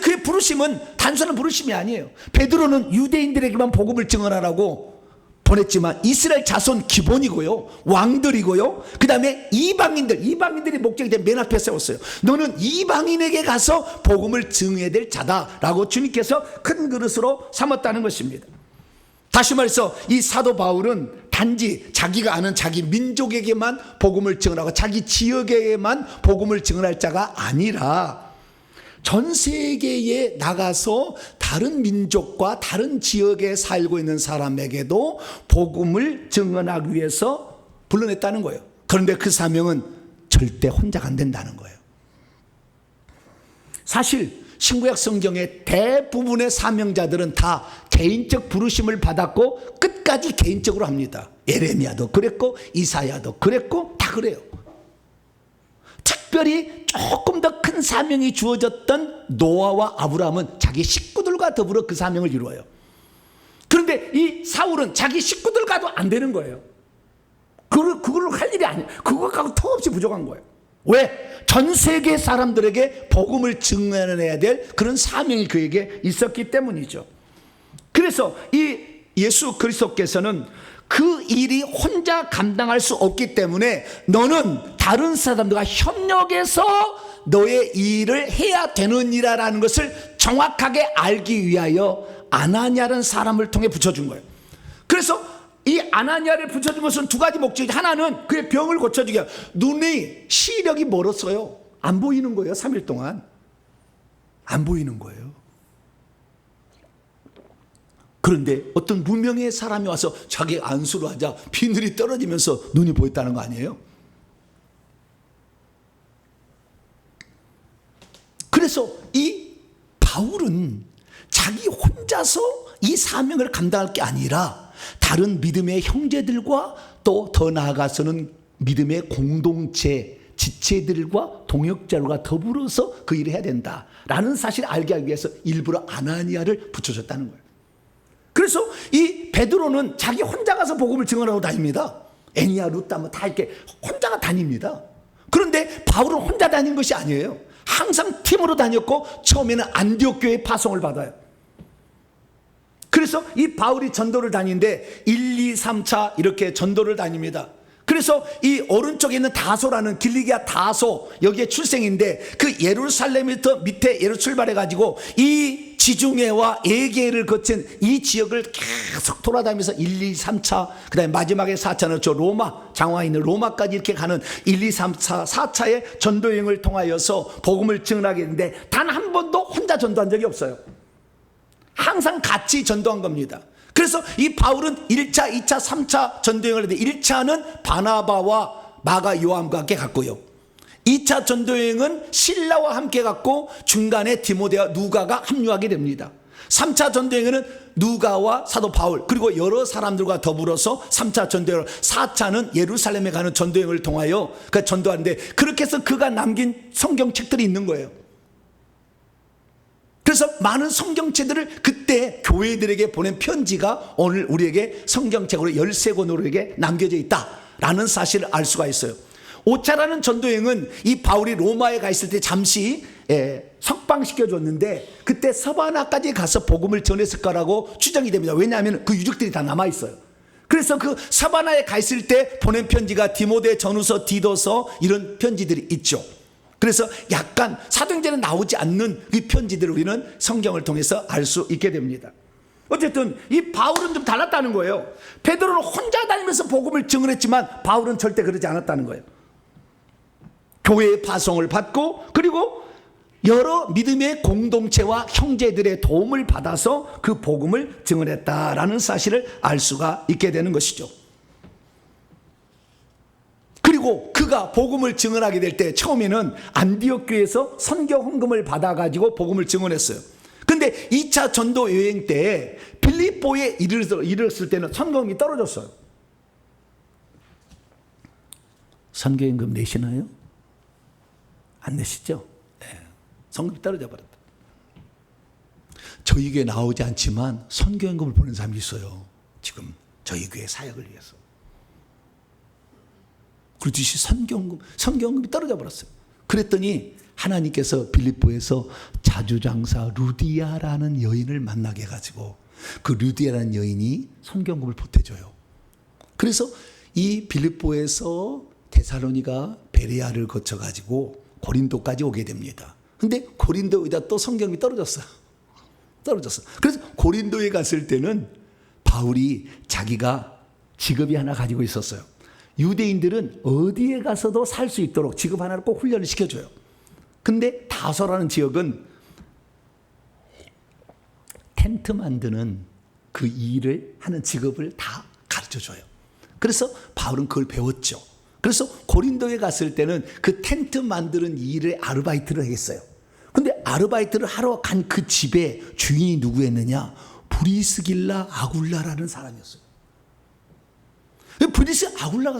그의 부르심은 단순한 부르심이 아니에요. 베드로는 유대인들에게만 복음을 증언하라고 보냈지만 이스라엘 자손 기본이고요, 왕들이고요, 그 다음에 이방인들이 목적이 된 맨 앞에 세웠어요. 너는 이방인에게 가서 복음을 증해야 될 자다라고 주님께서 큰 그릇으로 삼았다는 것입니다. 다시 말해서 이 사도 바울은 단지 자기가 아는 자기 민족에게만 복음을 증언하고 자기 지역에게만 복음을 증언할 자가 아니라 전 세계에 나가서 다른 민족과 다른 지역에 살고 있는 사람에게도 복음을 증언하기 위해서 불러냈다는 거예요. 그런데 그 사명은 절대 혼자가 안 된다는 거예요. 사실 신구약 성경의 대부분의 사명자들은 다 개인적 부르심을 받았고 끝까지 개인적으로 합니다. 예레미야도 그랬고 이사야도 그랬고 다 그래요. 특별히 조금 더 큰 사명이 주어졌던 노아와 아브라함은 자기 식구들과 더불어 그 사명을 이루어요. 그런데 이 사울은 자기 식구들과도 안 되는 거예요. 그걸로 할 일이 아니에요. 그거 갖고 턱없이 부족한 거예요. 왜? 전 세계 사람들에게 복음을 증언해야 될 그런 사명이 그에게 있었기 때문이죠. 그래서 이 예수 그리스도께서는 그 일이 혼자 감당할 수 없기 때문에 너는 다른 사람들과 협력해서 너의 일을 해야 되느니라라는 것을 정확하게 알기 위하여 아나니아라는 사람을 통해 붙여준 거예요. 그래서 이 아나니아를 붙여준 것은 두 가지 목적이, 하나는 그의 병을 고쳐주기 위해, 눈이 시력이 멀었어요. 안 보이는 거예요. 3일 동안 안 보이는 거예요. 그런데 어떤 무명의 사람이 와서 자기 안수를 하자 비늘이 떨어지면서 눈이 보였다는 거 아니에요? 그래서 이 바울은 자기 혼자서 이 사명을 감당할 게 아니라 다른 믿음의 형제들과 또 더 나아가서는 믿음의 공동체, 지체들과 동역자들과 더불어서 그 일을 해야 된다라는 사실을 알게 하기 위해서 일부러 아나니아를 붙여줬다는 거예요. 그래서 이 베드로는 자기 혼자 가서 복음을 증언하고 다닙니다. 애니야, 루타 뭐 다 이렇게 혼자가 다닙니다. 그런데 바울은 혼자 다닌 것이 아니에요. 항상 팀으로 다녔고 처음에는 안디옥 교회에 파송을 받아요. 그래서 이 바울이 전도를 다니는데 1, 2, 3차 이렇게 전도를 다닙니다. 그래서 이 오른쪽에 있는 다소라는 길리기아 다소, 여기에 출생인데 그 예루살렘부터 밑에 예루 출발해가지고 이 지중해와 에게를 거친 이 지역을 계속 돌아다니면서 1, 2, 3차, 그 다음에 마지막에 4차는 저 로마, 장화에 있는 로마까지 이렇게 가는 1, 2, 3차, 4차의 전도여행을 통하여서 복음을 증언하게 했는데 단 한 번도 혼자 전도한 적이 없어요. 항상 같이 전도한 겁니다. 그래서 이 바울은 1차, 2차, 3차 전도여행을 했는데 1차는 바나바와 마가 요한과 함께 갔고요. 2차 전도여행은 실라와 함께 갔고 중간에 디모데와 누가가 합류하게 됩니다. 3차 전도여행은 누가와 사도 바울 그리고 여러 사람들과 더불어서 3차 전도여행, 4차는 예루살렘에 가는 전도여행을 통하여 전도하는데 그렇게 해서 그가 남긴 성경책들이 있는 거예요. 그래서 많은 성경책들을 그때 교회들에게 보낸 편지가 오늘 우리에게 성경책으로 13권으로 남겨져 있다라는 사실을 알 수가 있어요. 5차라는 전도여행은 이 바울이 로마에 가 있을 때 잠시 석방시켜줬는데 그때 서바나까지 가서 복음을 전했을 거라고 추정이 됩니다. 왜냐하면 그 유적들이 다 남아있어요. 그래서 그 서바나에 가 있을 때 보낸 편지가 디모데 전후서, 디도서 이런 편지들이 있죠. 그래서 약간 사도행전에 나오지 않는 이 편지들을 우리는 성경을 통해서 알 수 있게 됩니다. 어쨌든 이 바울은 좀 달랐다는 거예요. 베드로는 혼자 다니면서 복음을 증언했지만 바울은 절대 그러지 않았다는 거예요. 교회의 파송을 받고 그리고 여러 믿음의 공동체와 형제들의 도움을 받아서 그 복음을 증언했다라는 사실을 알 수가 있게 되는 것이죠. 그리고 그가 복음을 증언하게 될 때 처음에는 안디옥 교회에서 선교 헌금을 받아가지고 복음을 증언했어요. 근데 2차 전도 여행 때 빌립보에 이르렀을 때는 선교금이 떨어졌어요. 선교연금 내시나요? 안 내시죠? 네. 선금이 떨어져 버렸다. 저희 교회 나오지 않지만 선교연금을 보낸 사람이 있어요. 지금 저희 교회 사역을 위해서. 그렇듯이 선교연금이 떨어져 버렸어요. 그랬더니 하나님께서 빌립보에서 자주장사 루디아라는 여인을 만나게 해가지고 그 루디아라는 여인이 선교연금을 보태줘요. 그래서 이 빌립보에서 데살로니가 베레아를 거쳐가지고 고린도까지 오게 됩니다. 근데 고린도에다 또 성경이 떨어졌어요. 그래서 고린도에 갔을 때는 바울이 자기가 직업이 하나 가지고 있었어요. 유대인들은 어디에 가서도 살 수 있도록 직업 하나를 꼭 훈련을 시켜줘요. 근데 다소라는 지역은 텐트 만드는 그 일을 하는 직업을 다 가르쳐줘요. 그래서 바울은 그걸 배웠죠. 그래서 고린도에 갔을 때는 그 텐트 만드는 일을 아르바이트를 했어요. 근데 아르바이트를 하러 간 그 집에 주인이 누구였느냐? 브리스길라 아굴라라는 사람이었어요. 브리스 아굴라가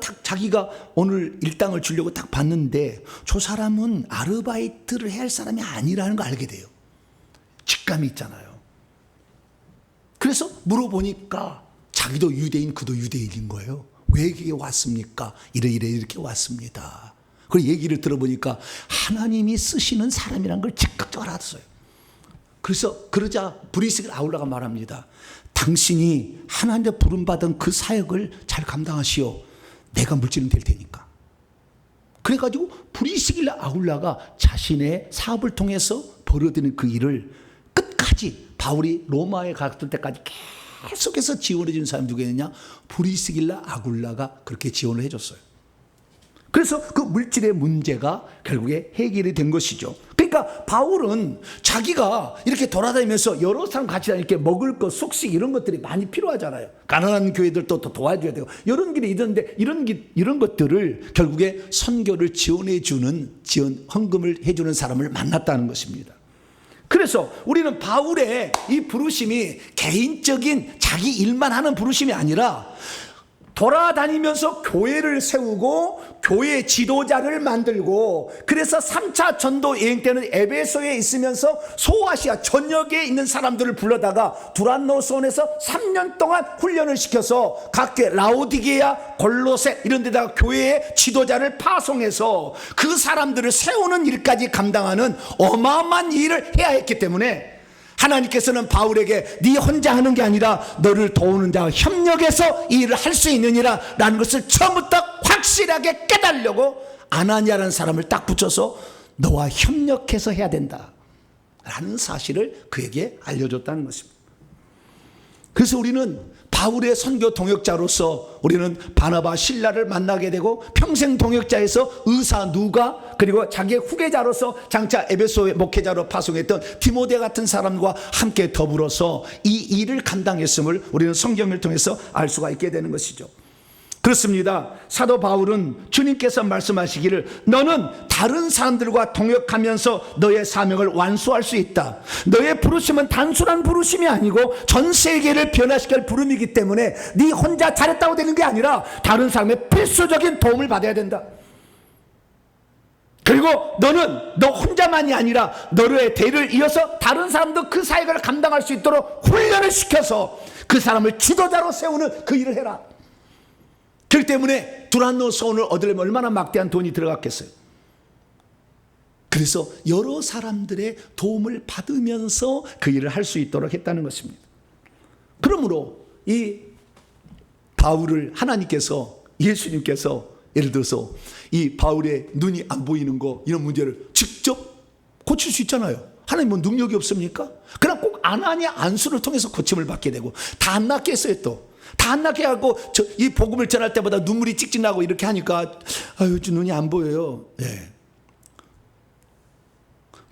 딱 자기가 오늘 일당을 주려고 딱 봤는데 저 사람은 아르바이트를 해야 할 사람이 아니라는 걸 알게 돼요. 직감이 있잖아요. 그래서 물어보니까 자기도 유대인, 그도 유대인인 거예요. 왜 여기에 왔습니까? 이렇게 왔습니다. 그 얘기를 들어보니까 하나님이 쓰시는 사람이란 걸 즉각적으로 알았어요. 그래서 그러자 브리스 아굴라가 말합니다. 당신이 하나님의 부름받은 그 사역을 잘 감당하시오. 내가 물질은 될 테니까. 그래가지고 브리스길라 아굴라가 자신의 사업을 통해서 벌어들인 그 일을 끝까지 바울이 로마에 갔을 때까지 계속해서 지원해 준 사람이 누구였냐? 브리스길라 아굴라가 그렇게 지원을 해줬어요. 그래서 그 물질의 문제가 결국에 해결이 된 것이죠. 그러니까 바울은 자기가 이렇게 돌아다니면서 여러 사람 같이 다니게 먹을 것, 숙식 이런 것들이 많이 필요하잖아요. 가난한 교회들도 또 도와줘야 되고 이런 길이 있는데 이런 것들을 결국에 선교를 헌금을 해주는 사람을 만났다는 것입니다. 그래서 우리는 바울의 이 부르심이 개인적인 자기 일만 하는 부르심이 아니라 돌아다니면서 교회를 세우고 교회 지도자를 만들고 그래서 3차 전도 여행 때는 에베소에 있으면서 소아시아 전역에 있는 사람들을 불러다가 두란노스온에서 3년 동안 훈련을 시켜서 각계 라오디게아, 골로새 이런 데다가 교회의 지도자를 파송해서 그 사람들을 세우는 일까지 감당하는 어마어마한 일을 해야 했기 때문에 하나님께서는 바울에게 네 혼자 하는 게 아니라 너를 도우는 자와 협력해서 이 일을 할 수 있느니라 라는 것을 처음부터 확실하게 깨달으려고 아나니아라는 사람을 딱 붙여서 너와 협력해서 해야 된다 라는 사실을 그에게 알려줬다는 것입니다. 그래서 우리는 바울의 선교 동역자로서 우리는 바나바, 실라를 만나게 되고 평생 동역자에서 의사 누가 그리고 자기의 후계자로서 장차 에베소의 목회자로 파송했던 디모데 같은 사람과 함께 더불어서 이 일을 감당했음을 우리는 성경을 통해서 알 수가 있게 되는 것이죠. 그렇습니다. 사도 바울은 주님께서 말씀하시기를 너는 다른 사람들과 동역하면서 너의 사명을 완수할 수 있다. 너의 부르심은 단순한 부르심이 아니고 전 세계를 변화시킬 부름이기 때문에 네 혼자 잘했다고 되는 게 아니라 다른 사람의 필수적인 도움을 받아야 된다. 그리고 너는 너 혼자만이 아니라 너의 대를 이어서 다른 사람도 그 사역을 감당할 수 있도록 훈련을 시켜서 그 사람을 지도자로 세우는 그 일을 해라. 그렇기 때문에 두란노 소원을 얻으려면 얼마나 막대한 돈이 들어갔겠어요. 그래서 여러 사람들의 도움을 받으면서 그 일을 할 수 있도록 했다는 것입니다. 그러므로 이 바울을 하나님께서, 예수님께서 예를 들어서 이 바울의 눈이 안 보이는 거, 이런 문제를 직접 고칠 수 있잖아요. 하나님은 능력이 없습니까? 그럼 꼭 아나니아 안수를 통해서 고침을 받게 되고, 다 안 낫게 했어요. 또 다 안 낫게 하고 이 복음을 전할 때마다 눈물이 찍찍 나고 이렇게 하니까 아유, 눈이 안 보여요. 예.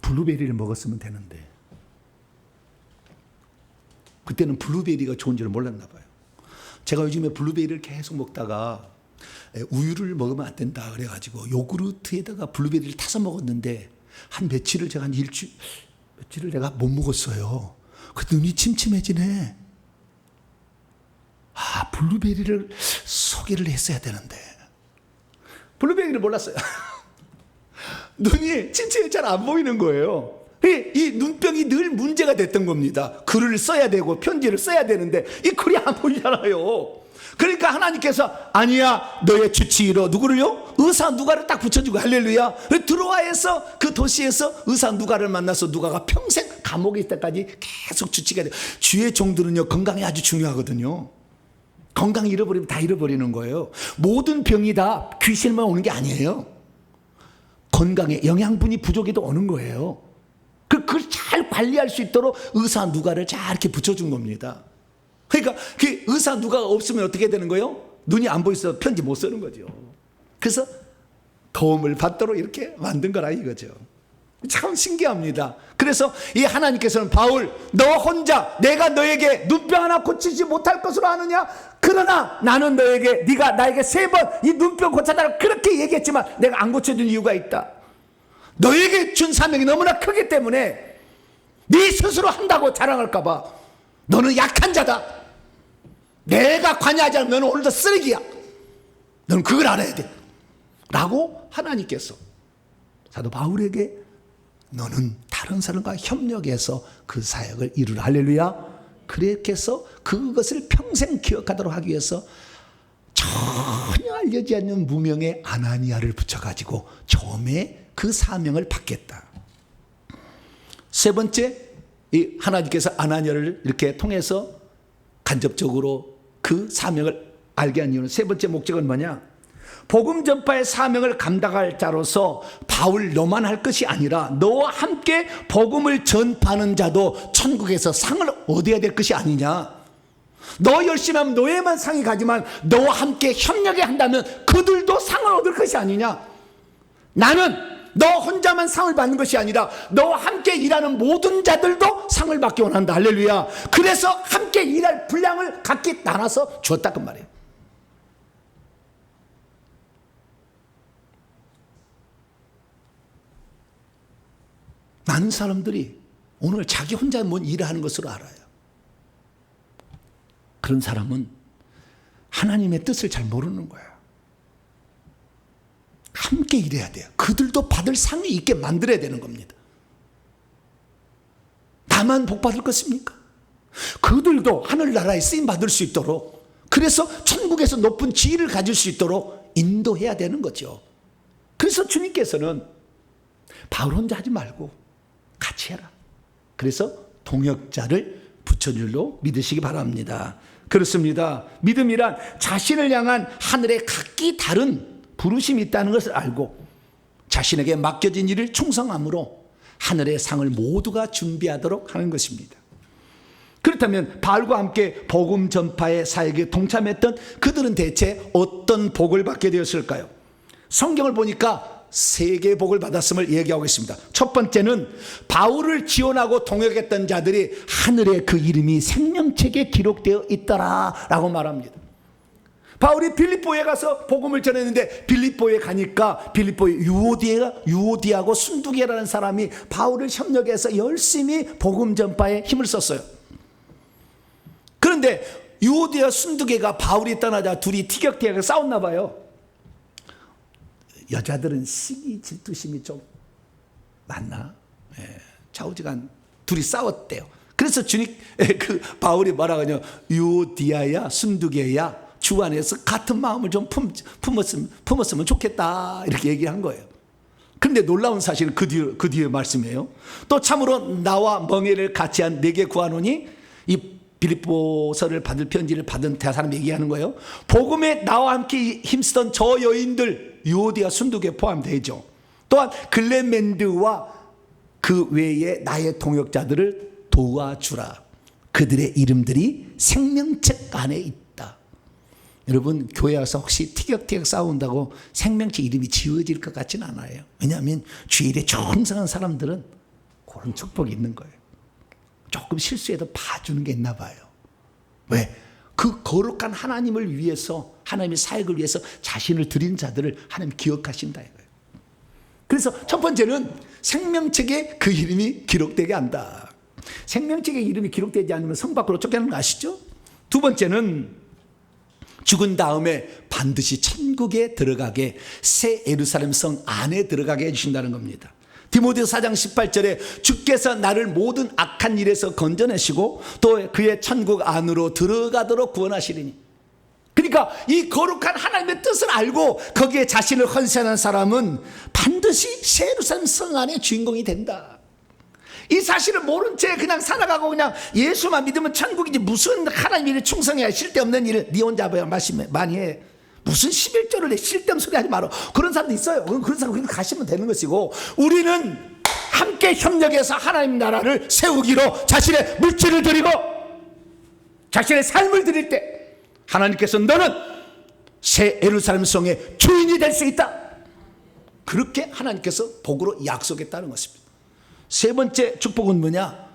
블루베리를 먹었으면 되는데, 그때는 블루베리가 좋은 줄 몰랐나 봐요. 제가 요즘에 블루베리를 계속 먹다가 우유를 먹으면 안 된다 그래가지고 요구르트에다가 블루베리를 타서 먹었는데, 한 며칠을 제가 며칠을 내가 못 먹었어요. 그 눈이 침침해지네. 아, 블루베리를 소개를 했어야 되는데 블루베리를 몰랐어요. 눈이 침침해 잘 안 보이는 거예요. 이 눈병이 늘 문제가 됐던 겁니다. 글을 써야 되고 편지를 써야 되는데 이 글이 안 보이잖아요. 그러니까 하나님께서 아니야, 너의 주치의로 누구를요? 의사 누가를 딱 붙여주고, 할렐루야. 드로아에서, 그 도시에서 의사 누가를 만나서 누가가 평생 감옥에 있을 때까지 계속 주치가 돼요. 주의 종들은요, 건강이 아주 중요하거든요. 건강 잃어버리면 다 잃어버리는 거예요. 모든 병이 다 귀신만 오는 게 아니에요. 건강에 영양분이 부족해도 오는 거예요. 그걸 잘 관리할 수 있도록 의사 누가를 잘 이렇게 붙여준 겁니다. 그러니까 그 의사 누가가 없으면 어떻게 되는 거예요? 눈이 안 보여서 편지 못 쓰는 거죠. 그래서 도움을 받도록 이렇게 만든 거라 이거죠. 참 신기합니다. 그래서 이 하나님께서는 바울, 너 혼자 내가 너에게 눈병 하나 고치지 못할 것으로 아느냐? 그러나 나는 너에게, 네가 나에게 3번 이 눈병 고쳐달라고 그렇게 얘기했지만 내가 안 고쳐준 이유가 있다. 너에게 준 사명이 너무나 크기 때문에 네 스스로 한다고 자랑할까 봐. 너는 약한 자다. 내가 관여하지 않으면 너는 오늘도 쓰레기야. 너는 그걸 알아야 돼. 라고 하나님께서 사도 바울에게, 너는 다른 사람과 협력해서 그 사역을 이루라. 할렐루야. 그렇게 해서 그것을 평생 기억하도록 하기 위해서 전혀 알려지지 않는 무명의 아나니아를 붙여가지고 처음에 그 사명을 받겠다. 3번째, 이 하나님께서 아나니아를 이렇게 통해서 간접적으로 그 사명을 알게 한 이유는, 3번째 목적은 뭐냐? 복음 전파의 사명을 감당할 자로서 바울 너만 할 것이 아니라 너와 함께 복음을 전파하는 자도 천국에서 상을 얻어야 될 것이 아니냐. 너 열심히 하면 너에만 상이 가지만 너와 함께 협력해 한다면 그들도 상을 얻을 것이 아니냐. 나는 너 혼자만 상을 받는 것이 아니라 너와 함께 일하는 모든 자들도 상을 받기 원한다. 할렐루야. 그래서 함께 일할 분량을 각기 나눠서 주었다 그 말이에요. 많은 사람들이 오늘 자기 혼자 뭔 일을 하는 것으로 알아요. 그런 사람은 하나님의 뜻을 잘 모르는 거예요. 함께 일해야 돼요. 그들도 받을 상이 있게 만들어야 되는 겁니다. 나만 복 받을 것입니까? 그들도 하늘나라에 쓰임 받을 수 있도록, 그래서 천국에서 높은 지위를 가질 수 있도록 인도해야 되는 거죠. 그래서 주님께서는 바울 혼자 하지 말고 같이 해라. 그래서 동역자를 붙여줄로 믿으시기 바랍니다. 그렇습니다. 믿음이란 자신을 향한 하늘의 각기 다른 부르심이 있다는 것을 알고 자신에게 맡겨진 일을 충성함으로 하늘의 상을 모두가 준비하도록 하는 것입니다. 그렇다면 바울과 함께 복음 전파의 사역에 동참했던 그들은 대체 어떤 복을 받게 되었을까요? 성경을 보니까 3개의 복을 받았음을 얘기하고 있습니다. 첫 번째는 바울을 지원하고 동역했던 자들이 하늘에 그 이름이 생명책에 기록되어 있더라 라고 말합니다. 바울이 빌립보에 가서 복음을 전했는데 빌립보에 가니까 빌립보에 유오디하고 순두계라는 사람이 바울을 협력해서 열심히 복음 전파에 힘을 썼어요. 그런데 유오디와 순두계가 바울이 떠나자 둘이 티격태격해서 싸웠나 봐요. 여자들은 시기 질투심이 좀 많나? 좌우지간 둘이 싸웠대요. 그래서 주님, 바울이 뭐라고 하냐? 유오디아야, 순두계야, 주 안에서 같은 마음을 좀 품었으면 좋겠다 이렇게 얘기한 거예요. 그런데 놀라운 사실은 그 뒤에 말씀이에요. 또 참으로 나와 멍에를 같이 한 내게 구하노니, 이 빌립보서를 받을 편지를 받은 사람이 얘기하는 거예요. 복음에 나와 함께 힘쓰던 저 여인들, 유오디아 순두교에 포함되죠. 또한 글레멘드와 그 외에 나의 동역자들을 도와주라. 그들의 이름들이 생명책 안에 있다. 여러분, 교회 와서 혹시 티격태격 싸운다고 생명책 이름이 지워질 것 같지는 않아요. 왜냐하면 주일에 충성한 사람들은 그런 축복이 있는 거예요. 조금 실수해도 봐주는 게 있나 봐요. 왜? 그 거룩한 하나님을 위해서, 하나님의 사역을 위해서 자신을 드린 자들을 하나님 기억하신다 이거예요. 그래서 첫 번째는 생명책에 그 이름이 기록되게 한다. 생명책에 이름이 기록되지 않으면 성 밖으로 쫓겨나는 거 아시죠? 두 번째는 죽은 다음에 반드시 천국에 들어가게, 새 예루살렘 성 안에 들어가게 해주신다는 겁니다. 디모데서 4장 18절에 주께서 나를 모든 악한 일에서 건져내시고 또 그의 천국 안으로 들어가도록 구원하시리니. 그러니까 이 거룩한 하나님의 뜻을 알고 거기에 자신을 헌신하는 사람은 반드시 새 예루살렘 성 안의 주인공이 된다. 이 사실을 모른 채 그냥 살아가고 그냥 예수만 믿으면 천국이지, 무슨 하나님 일에 충성해야 쓸데없는 일을 네 혼자 말씀 많이 해. 무슨 11조를 내 쓸데없는 소리 하지 마라. 그런 사람도 있어요. 그런 사람 그냥 가시면 되는 것이고, 우리는 함께 협력해서 하나님 나라를 세우기로 자신의 물질을 드리고 자신의 삶을 드릴 때 하나님께서 너는 새 예루살렘 성의 주인이 될 수 있다. 그렇게 하나님께서 복으로 약속했다는 것입니다. 세 번째 축복은 뭐냐?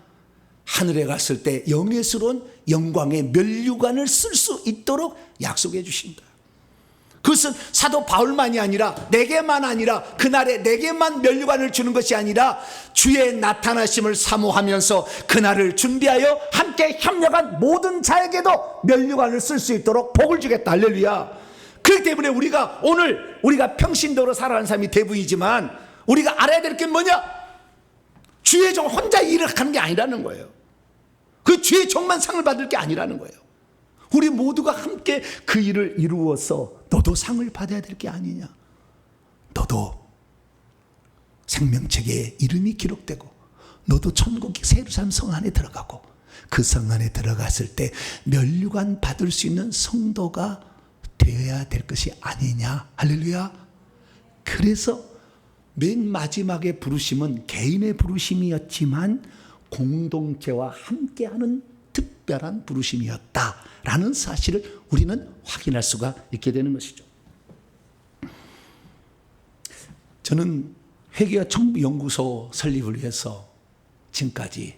하늘에 갔을 때 영예스러운 영광의 면류관을 쓸 수 있도록 약속해 주신다. 그것은 사도 바울만이 아니라 내게만 아니라 그날에 내게만 면류관을 주는 것이 아니라 주의 나타나심을 사모하면서 그날을 준비하여 함께 협력한 모든 자에게도 면류관을 쓸 수 있도록 복을 주겠다. 할렐루야. 그렇기 때문에 우리가 평신도로 살아가는 사람이 대부분이지만 우리가 알아야 될 게 뭐냐? 주의 종 혼자 일을 하는 게 아니라는 거예요. 그 주의 종만 상을 받을 게 아니라는 거예요. 우리 모두가 함께 그 일을 이루어서 너도 상을 받아야 될 게 아니냐. 너도 생명책에 이름이 기록되고 너도 천국 새 예루살렘 성 안에 들어가고 그 성 안에 들어갔을 때 면류관 받을 수 있는 성도가 되어야 될 것이 아니냐. 할렐루야. 그래서 맨 마지막에 부르심은 개인의 부르심이었지만 공동체와 함께하는 특별한 부르심이었다라는 사실을 우리는 확인할 수가 있게 되는 것이죠. 저는 회개와 청부연구소 설립을 위해서 지금까지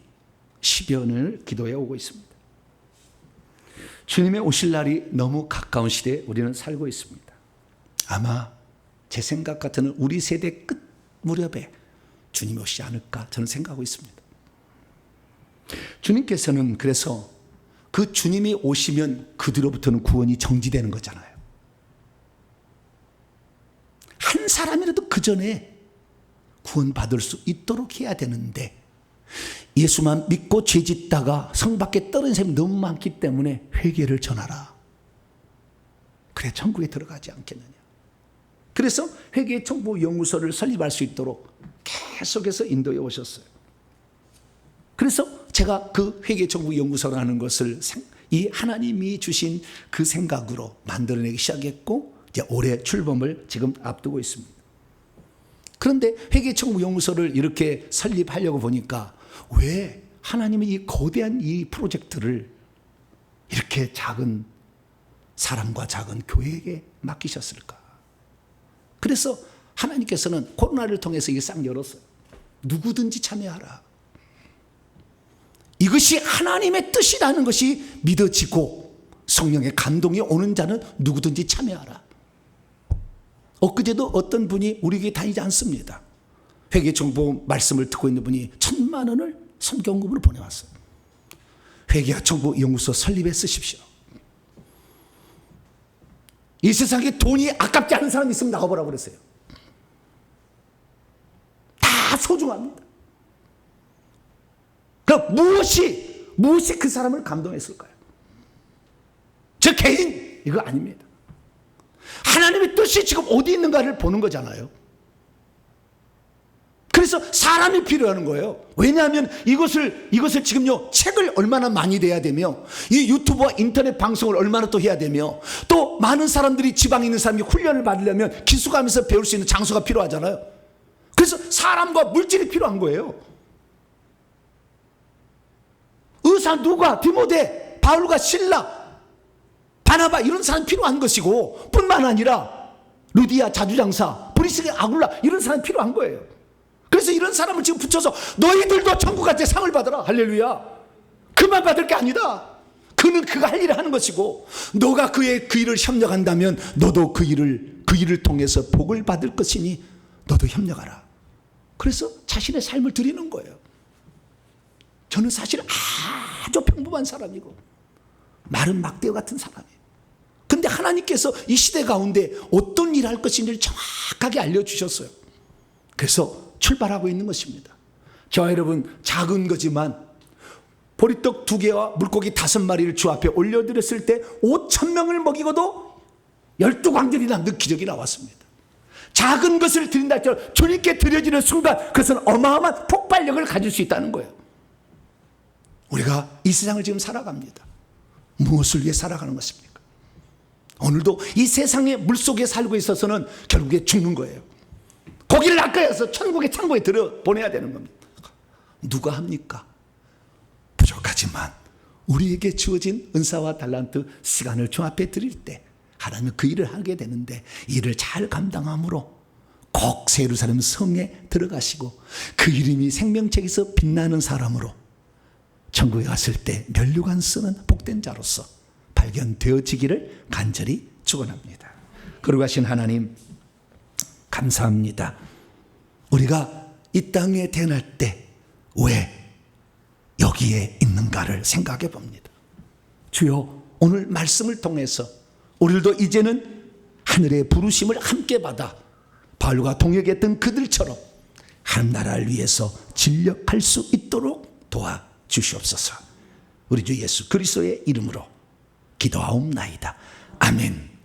10여 년을 기도해 오고 있습니다. 주님의 오실 날이 너무 가까운 시대에 우리는 살고 있습니다. 아마 제 생각 같은 우리 세대 끝 무렵에 주님이 오시지 않을까 저는 생각하고 있습니다. 주님께서는 그래서 그 주님이 오시면 그 뒤로부터는 구원이 정지되는 거잖아요. 한 사람이라도 그 전에 구원받을 수 있도록 해야 되는데 예수만 믿고 죄짓다가 성 밖에 떨어진 사람이 너무 많기 때문에 회개를 전하라. 그래 천국에 들어가지 않겠느냐. 그래서 회개 청부 연구소를 설립할 수 있도록 계속해서 인도해 오셨어요. 그래서 제가 그 회개 청부 연구소라는 것을 이 하나님이 주신 그 생각으로 만들어내기 시작했고 이제 올해 출범을 지금 앞두고 있습니다. 그런데 회개 청부 연구소를 이렇게 설립하려고 보니까 왜 하나님이 이 거대한 이 프로젝트를 이렇게 작은 사람과 작은 교회에게 맡기셨을까? 그래서 하나님께서는 코로나를 통해서 이게 싹 열었어요. 누구든지 참여하라. 이것이 하나님의 뜻이라는 것이 믿어지고 성령의 감동이 오는 자는 누구든지 참여하라. 엊그제도 어떤 분이 우리 교회 다니지 않습니다. 회개정보 말씀을 듣고 있는 분이 1,000만 원을 선교금으로 보내왔어요. 회개와 정보 연구소 설립해 쓰십시오. 이 세상에 돈이 아깝지 않은 사람이 있으면 나와보라고 그랬어요. 다 소중합니다. 그럼 무엇이 그 사람을 감동했을까요? 저 개인 이거 아닙니다. 하나님의 뜻이 지금 어디 있는가를 보는 거잖아요. 그래서 사람이 필요한 거예요. 왜냐하면 이것을 지금요, 책을 얼마나 많이 내야 되며, 이 유튜브와 인터넷 방송을 얼마나 또 해야 되며, 또 많은 사람들이, 지방에 있는 사람이 훈련을 받으려면 기숙하면서 배울 수 있는 장소가 필요하잖아요. 그래서 사람과 물질이 필요한 거예요. 의사 누가, 디모데, 바울과 실라, 바나바 이런 사람 필요한 것이고, 뿐만 아니라 루디아 자주장사, 브리스게 아굴라 이런 사람 필요한 거예요. 그래서 이런 사람을 지금 붙여서 너희들도 천국 갈 때 상을 받아라. 할렐루야. 그만 받을 게 아니다. 그는 그가 할 일을 하는 것이고, 너가 그 일을 협력한다면 너도 그 일을 통해서 복을 받을 것이니 너도 협력하라. 그래서 자신의 삶을 드리는 거예요. 저는 사실 아주 평범한 사람이고 마른 막대와 같은 사람이에요. 근데 하나님께서 이 시대 가운데 어떤 일을 할 것인지를 정확하게 알려주셨어요. 그래서 출발하고 있는 것입니다. 저와 여러분, 작은 거지만 보리떡 2개와 물고기 5마리를 주 앞에 올려드렸을 때 5,000명을 먹이고도 12광절이 남는 기적이 나왔습니다. 작은 것을 드린다 할지라도 주님께 드려지는 순간 그것은 어마어마한 폭발력을 가질 수 있다는 거예요. 우리가 이 세상을 지금 살아갑니다. 무엇을 위해 살아가는 것입니까? 오늘도 이 세상의 물속에 살고 있어서는 결국에 죽는 거예요. 고기를 낚아서 천국의 창고에 들여보내야 되는 겁니다. 누가 합니까? 부족하지만 우리에게 주어진 은사와 달란트, 시간을 주 앞에 드릴 때 하나님은 그 일을 하게 되는데, 이를 잘 감당함으로 꼭 새 예루살렘 성에 들어가시고 그 이름이 생명책에서 빛나는 사람으로 천국에 갔을 때 면류관 쓰는 복된 자로서 발견되어지기를 간절히 축원합니다. 거룩하신 하나님, 감사합니다. 우리가 이 땅에 태어날 때 왜 여기에 있는가를 생각해 봅니다. 주여, 오늘 말씀을 통해서 우리도 이제는 하늘의 부르심을 함께 받아 바울과 동역했던 그들처럼 하나님 나라를 위해서 진력할 수 있도록 도와주시옵소서. 우리 주 예수 그리스도의 이름으로 기도하옵나이다. 아멘.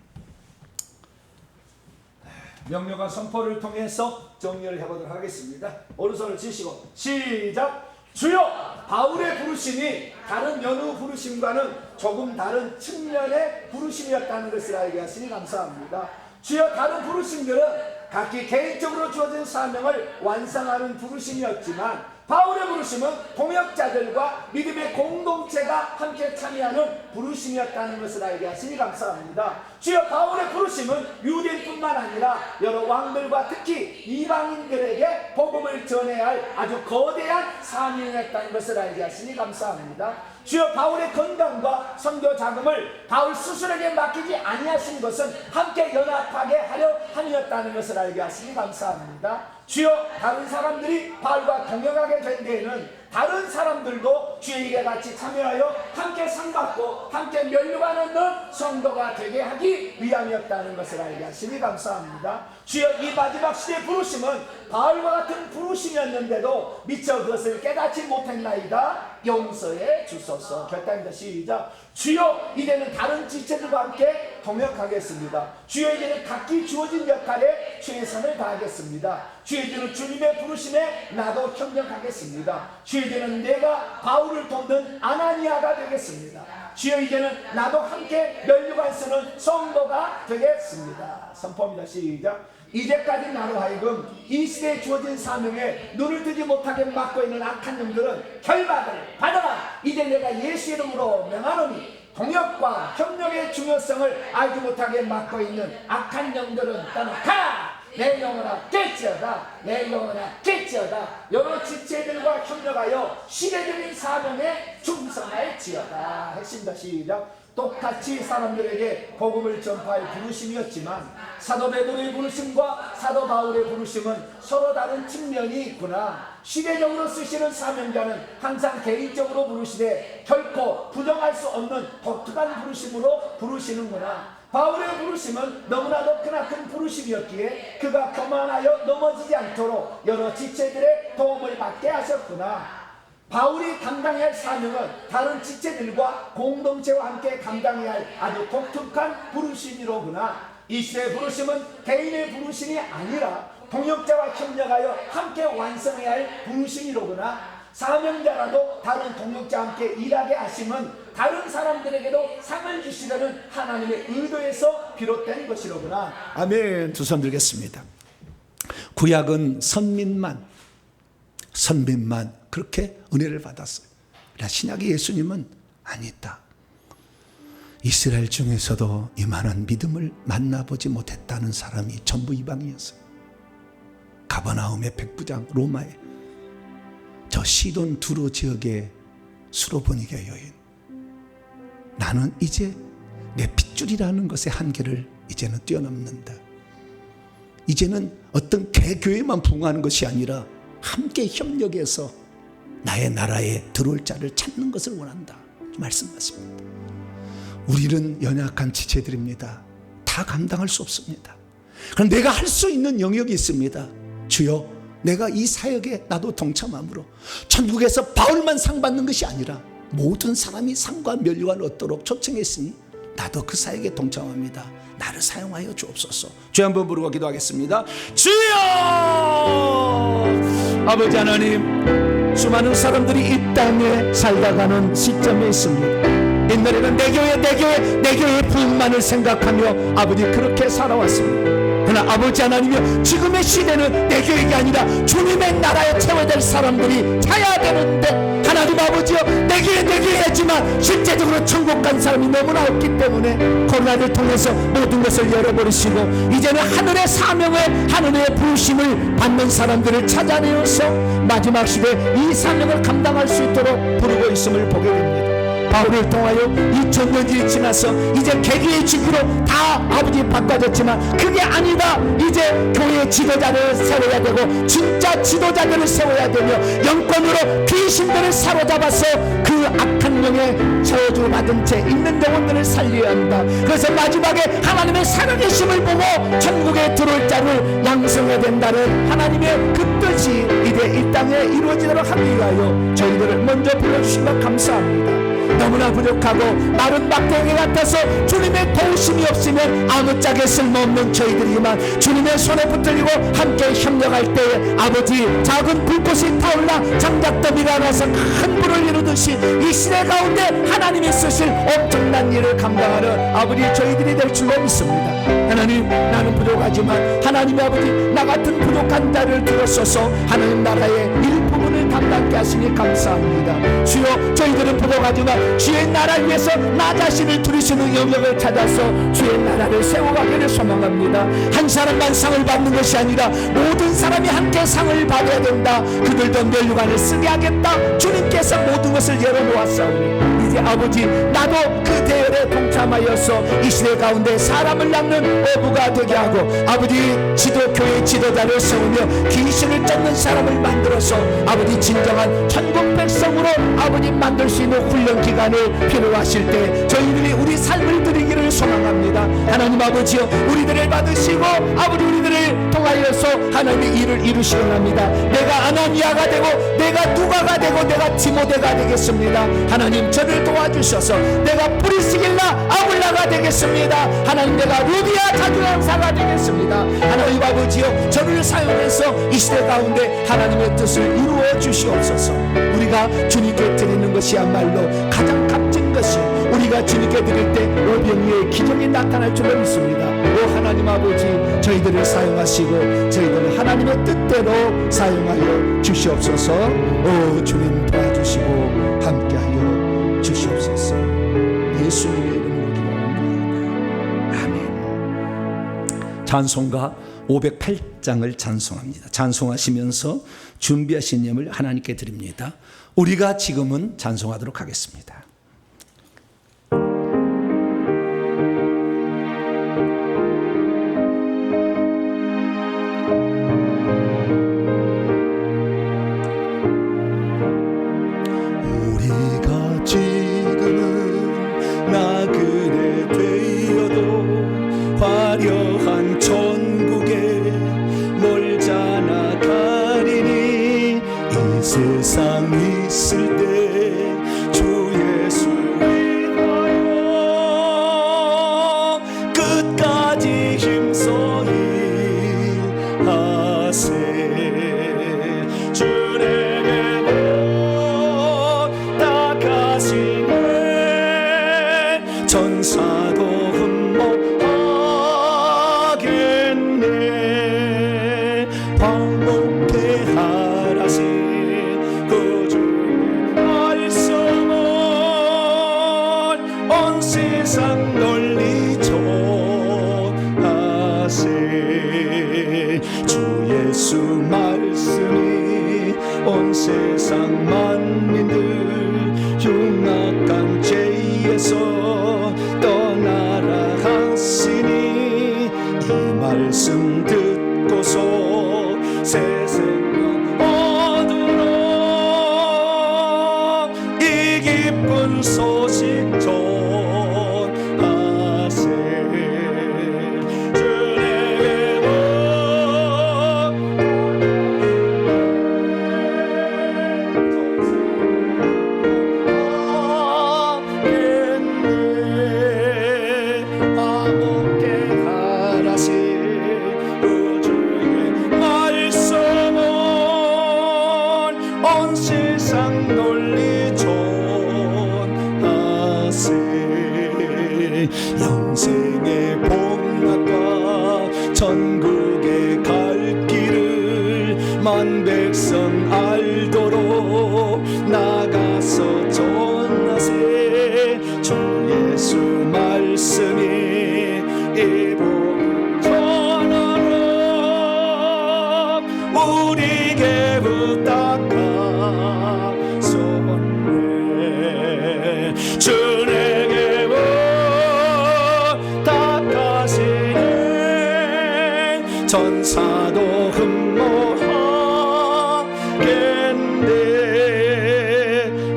명령과 선포를 통해서 정리를 해보도록 하겠습니다. 오른손을 치시고 시작. 주여, 바울의 부르심이 다른 여느 부르심과는 조금 다른 측면의 부르심이었다는 것을 알게 하시니 감사합니다. 주여, 다른 부르심들은 각기 개인적으로 주어진 사명을 완성하는 부르심이었지만 바울의 부르심은 동역자들과 믿음의 공동체가 함께 참여하는 부르심이었다는 것을 알게 하시니 감사합니다. 주여, 바울의 부르심은 유대인뿐만 아니라 여러 왕들과 특히 이방인들에게 복음을 전해야 할 아주 거대한 사명이었다는 것을 알게 하시니 감사합니다. 주여, 바울의 건강과 선교 자금을 바울 스스로에게 맡기지 아니하신 것은 함께 연합하게 하려 함이었다는 것을 알게 하시니 감사합니다. 주여, 다른 사람들이 바울과 동역하게 된 데에는 다른 사람들도 주의 일에 같이 참여하여 함께 상받고 함께 면류관하는 성도가 되게 하기 위함이었다는 것을 알게 하시니 감사합니다. 주여, 이 마지막 시대의 부르심은 바울과 같은 부르심이었는데도 미처 그것을 깨닫지 못했나이다. 용서해 주소서. 결단입니다. 시작. 주여, 이제는 다른 지체들과 함께 동역하겠습니다. 주여, 이제는 각기 주어진 역할에 최선을 다하겠습니다. 주여, 이제는 주님의 부르심에 나도 협력하겠습니다. 주여, 이제는 내가 바울을 돕는 아나니아가 되겠습니다. 주여, 이제는 나도 함께 면류관 쓰는 성도가 되겠습니다. 선포합니다. 시작. 이제까지 나로 하여금 이 시대에 주어진 사명에 눈을 뜨지 못하게 막고 있는 악한 영들은 결박을 받아라. 이제 내가 예수 이름으로 명하노니 동역과 협력의 중요성을 알지 못하게 막고 있는 악한 영들은 떠나가라. 내 영혼아 깨지어다. 내 영혼아 깨지어다. 여러 지체들과 협력하여 시대적인 사명에 충성할지어다. 핵심다. 시작. 똑같이 사람들에게 복음을 전파할 부르심이었지만 사도 베드로의 부르심과 사도 바울의 부르심은 서로 다른 측면이 있구나. 시대적으로 쓰시는 사명자는 항상 개인적으로 부르시되 결코 부정할 수 없는 독특한 부르심으로 부르시는구나. 바울의 부르심은 너무나도 크나큰 부르심이었기에 그가 교만하여 넘어지지 않도록 여러 지체들의 도움을 받게 하셨구나. 바울이 감당해야 할 사명은 다른 지체들과 공동체와 함께 감당해야 할 아주 독특한 부르심이로구나. 이 시대의 부르심은 개인의 부르심이 아니라 동역자와 협력하여 함께 완성해야 할 부르심이로구나. 사명자라도 다른 동역자와 함께 일하게 하심은 다른 사람들에게도 상을 주시려는 하나님의 의도에서 비롯된 것이로구나. 아멘. 두 손 들겠습니다. 구약은 선민만 그렇게 은혜를 받았어요. 신약의 예수님은 아니다. 이스라엘 중에서도 이만한 믿음을 만나보지 못했다는 사람이 전부 이방이었어요. 가버나움의 백부장, 로마의 저 시돈 두로 지역의 수로보니게 여인, 나는 이제 내 핏줄이라는 것의 한계를 이제는 뛰어넘는다. 이제는 어떤 개교회만 부흥하는 것이 아니라 함께 협력해서 나의 나라에 들어올 자를 찾는 것을 원한다 말씀하십니다. 우리는 연약한 지체들입니다. 다 감당할 수 없습니다. 그럼 내가 할 수 있는 영역이 있습니다. 주여, 내가 이 사역에 나도 동참함으로 천국에서 바울만 상 받는 것이 아니라 모든 사람이 상과 면류관을 얻도록 초청했으니 나도 그 사역에 동참합니다. 나를 사용하여 주옵소서. 주여 한번 부르고 기도하겠습니다. 주여! 아버지 하나님, 수많은 사람들이 이 땅에 살다가는 시점에 있습니다. 옛날에는 내 교회 부흥만을 생각하며 아버지 그렇게 살아왔습니다. 그러나 아버지 하나님이여, 지금의 시대는 내 교회가 아니라 주님의 나라에 채워야 될 사람들이 차야 되는데, 하나님 아버지여, 내 교회였지만 실제적으로 천국 간 사람이 너무나 없기 때문에 코로나를 통해서 모든 것을 열어버리시고 이제는 하늘의 사명을, 하늘의 부르심을 받는 사람들을 찾아내어서 마지막 시대 이 사명을 감당할 수 있도록 부르고 있음을 보게 됩니다. 바울을 통하여 2000년이 지나서 이제 개개의 직위로 다 아버지 바꿔졌지만 그게 아니다. 이제 교회 지도자를 세워야 되고 진짜 지도자들을 세워야 되며 영권으로 귀신들을 사로잡아서 그 악한 영에 저주 받은 채 있는 영혼들을 살려야 한다. 그래서 마지막에 하나님의 살아계심을 보고 천국에 들어올 자를 양성해야 된다는 하나님의 그 뜻이 이제 이 땅에 이루어지도록 하기 위하여 저희들을 먼저 불러주신 것 감사합니다. 너무나 부족하고 마른 막대기 같아서 주님의 도우심이 없으면 아무짝에 쓸모없는 저희들이지만 주님의 손에 붙들리고 함께 협력할 때에 아버지 작은 불꽃이 타올라 장작더미가 나서 큰 불을 이루듯이 이 시대 가운데 하나님이 쓰실 엄청난 일을 감당하는 아버지 저희들이 될 줄로 믿습니다. 하나님, 나는 부족하지만 하나님의 아버지 나 같은 부족한 자를 들어서서 하나님 나라의 일부분을 감당케 하시니 감사합니다. 주여, 저희들은 부족하지만 주의 나라를 위해서 나 자신을 두리시는 영역을 찾아서 주의 나라를 세워가기를 소망합니다. 한 사람만 상을 받는 것이 아니라 모든 사람이 함께 상을 받아야 된다. 그들도 면류관을 쓰게 하겠다. 주님께서 모든 것을 열어놓았사오니 이제 아버지 나도 그 대열에 동참하여서 이 시대 가운데 사람을 낳는 어부가 되게 하고 아버지 교회 지도자를 세우며 귀신을 쫓는 사람을 만들어서 아버지 진정한 천국 백성으로 아버지 만들 수 있는 훈련 기간을 필요하실 때 저희들이 우리 삶을 드리기를 소망합니다. 하나님 아버지여, 우리들을 받으시고 아버지 우리들을 통하여서 하나님의 일을 이루시기 합니다. 내가 아나니아가 되고 내가 누가가 되고 내가 디모데가 되겠습니다. 하나님 저를 도와주셔서 내가 프리스길라 아굴라가 되겠습니다. 하나님 내가 루비아 자주형사가 되겠습니다. 하나님 아버지여, 저를 사용해서 이 시대 가운데 하나님의 뜻을 이루어 주시옵소서. 우리가 주님께 드리는 것이야말로 가장 값진 것이요 우리가 주님께 드릴 때 오병이의 기적이 나타날 줄로 믿습니다. 오 하나님 아버지, 저희들을 사용하시고 저희들을 하나님의 뜻대로 사용하여 주시옵소서. 오 주님 도와주시고 함께하여 주시옵소서. 예수님의 이름으로 기도합니다. 아멘. 찬송가 508장을 찬송합니다. 찬송하시면서 준비하신 예물 하나님께 드립니다. 우리가 지금은 찬송하도록 하겠습니다. 우리가 지금은 나그네 되어도 화려한 천국에 멀잖아 가리니 이 세상 있을 때 주 예수 위하여 끝까지 힘써 일하세. 주 내게 부탁하시네 전사도 흠모하겠네. 화목케 하라신 그 주의 말씀은 온 세상 널리 전하세. 주 예수 말씀이 온 세상 만민들 흉악한 죄에서 떠나라 하시니 이 말씀 듣고서 새 생명 얻으러 이 기쁜 소식 전하세. 주 내게 화목케 하라신 그 주의 말씀은 온 세상 널리 전하세. 영생의 복락과 천국에 갈 길을 만 백성 알도록 나가서 전하세. 주 예수 말씀이 이 복을 전하라 우리에게 부탁하소네. 주 내게 부탁하시네 전사도 흠모하겠네.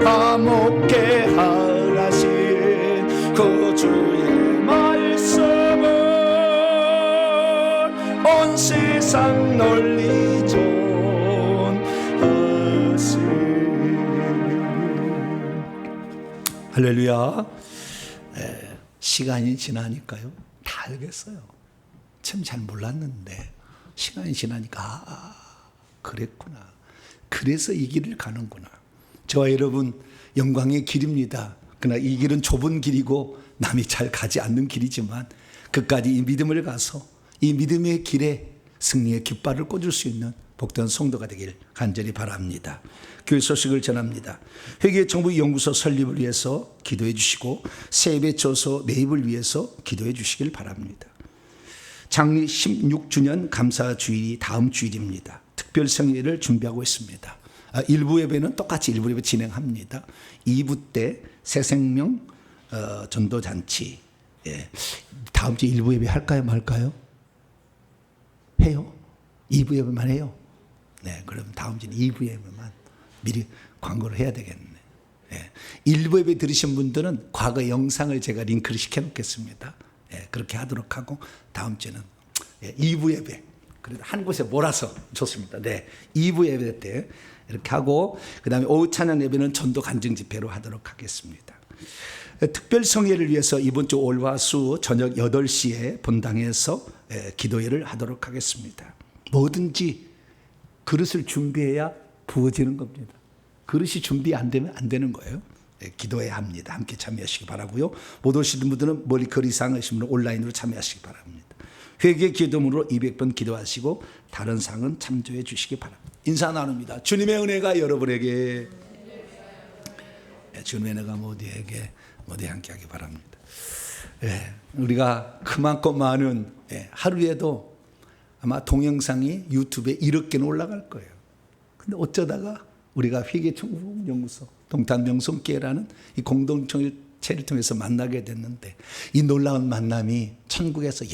화목케 하라신 그 주의 말씀은 온 세상 널리 전하세. 할렐루야. 시간이 지나니까요 다 알겠어요. 참 잘 몰랐는데 시간이 지나니까 그랬구나. 그래서 이 길을 가는구나. 저와 여러분 영광의 길입니다. 그러나 이 길은 좁은 길이고 남이 잘 가지 않는 길이지만 끝까지 이 믿음을 가서 이 믿음의 길에 승리의 깃발을 꽂을 수 있는 복된 성도가 되길 간절히 바랍니다. 교회 소식을 전합니다. 회계정보연구소 설립을 위해서 기도해 주시고 세배처소 매입을 위해서 기도해 주시길 바랍니다. 장리 16주년 감사주일이 다음 주일입니다. 특별성회를 준비하고 있습니다. 1부 예배는 똑같이 1부 예배 진행합니다. 2부 때 새생명 전도잔치. 다음 주 1부 예배 할까요 말까요? 해요? 2부 예배만 해요? 네, 그럼 다음 주는 2부 예배만 미리 광고를 해야 되겠네. 1부 예배 들으신 분들은 과거 영상을 제가 링크를 시켜놓겠습니다. 그렇게 하도록 하고 다음 주는 2부 예배 그래도 한 곳에 몰아서 좋습니다. 2부 예배 때 이렇게 하고 그 다음에 오후 찬양 예배는 전도 간증 집회로 하도록 하겠습니다. 특별 성회를 위해서 이번 주 월화수 저녁 8시에 본당에서 기도회를 하도록 하겠습니다. 뭐든지 그릇을 준비해야 부어지는 겁니다. 그릇이 준비 안 되면 안 되는 거예요. 기도해야 합니다. 함께 참여하시기 바라고요. 못 오시는 분들은 멀리 거리 상하신 분은 온라인으로 참여하시기 바랍니다. 회개 기도문으로 200번 기도하시고 다른 상은 참조해 주시기 바랍니다. 인사 나눕니다. 주님의 은혜가 여러분에게 주님의 은혜가 모두에게 모두 함께하기 바랍니다. 우리가 그만큼 많은 하루에도 아마 동영상이 유튜브에 1억 개는 올라갈 거예요. 근데 어쩌다가 우리가 회계연구소 동탄명성교회라는 이 공동체를 통해서 만나게 됐는데 이 놀라운 만남이 천국에서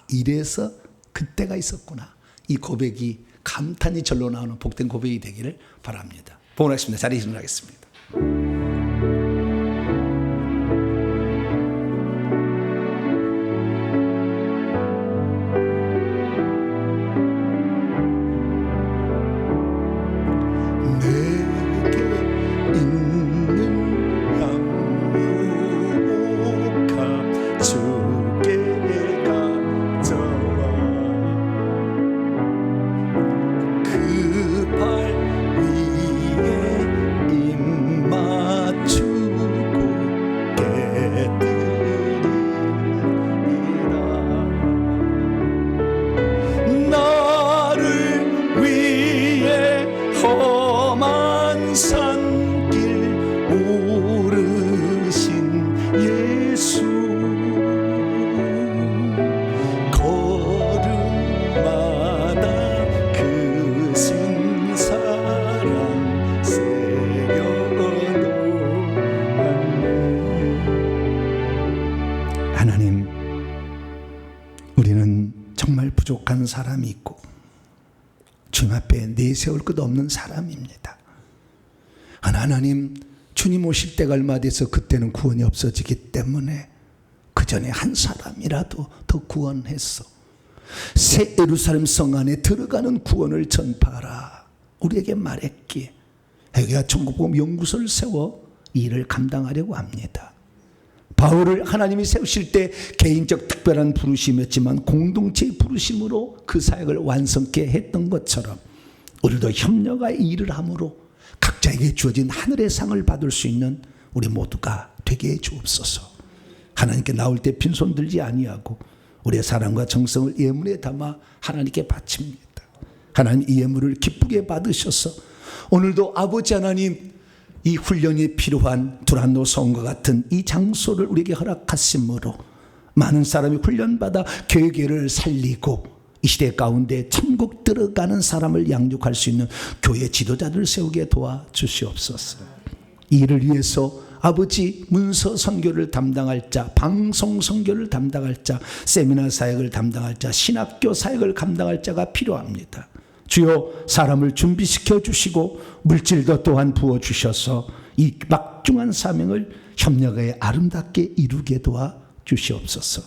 이래서 그때가 있었구나. 이 고백이 감탄이 절로 나오는 복된 고백이 되기를 바랍니다. 봉헌하겠습니다. 자리에 일어나겠습니다. 나는 정말 부족한 사람이 있고 주님 앞에 내세울 것 없는 사람입니다. 하나님, 주님 오실 때가 얼마 돼서 그때는 구원이 없어지기 때문에 그 전에 한 사람이라도 더 구원해서 새 예루살렘 성 안에 들어가는 구원을 전파하라 우리에게 말했기에 회개와 천국복음 연구소를 세워 이 일을 감당하려고 합니다. 바울을 하나님이 세우실 때 개인적 특별한 부르심이었지만 공동체의 부르심으로 그 사역을 완성케 했던 것처럼 우리도 협력하여 일을 함으로 각자에게 주어진 하늘의 상을 받을 수 있는 우리 모두가 되게 해 주옵소서. 하나님께 나올 때 빈손 들지 아니하고 우리의 사랑과 정성을 예물에 담아 하나님께 바칩니다. 하나님 이 예물을 기쁘게 받으셔서 오늘도 아버지 하나님 이 훈련이 필요한 두란노 성과 같은 이 장소를 우리에게 허락하심으로 많은 사람이 훈련받아 교회를 살리고 이 시대 가운데 천국 들어가는 사람을 양육할 수 있는 교회 지도자들을 세우게 도와주시옵소서. 이 일을 위해서 아버지 문서 선교를 담당할 자, 방송 선교를 담당할 자, 세미나 사역을 담당할 자, 신학교 사역을 감당할 자가 필요합니다. 주여 사람을 준비시켜 주시고 물질도 또한 부어주셔서 이 막중한 사명을 협력하여 아름답게 이루게 도와주시옵소서.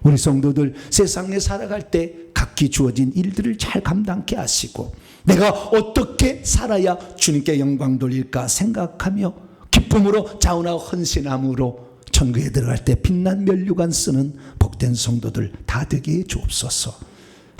우리 성도들 세상에 살아갈 때 각기 주어진 일들을 잘 감당케 하시고 내가 어떻게 살아야 주님께 영광 돌릴까 생각하며 기쁨으로 자원하고 헌신함으로 천국에 들어갈 때 빛난 면류관 쓰는 복된 성도들 다 되게 해 주옵소서.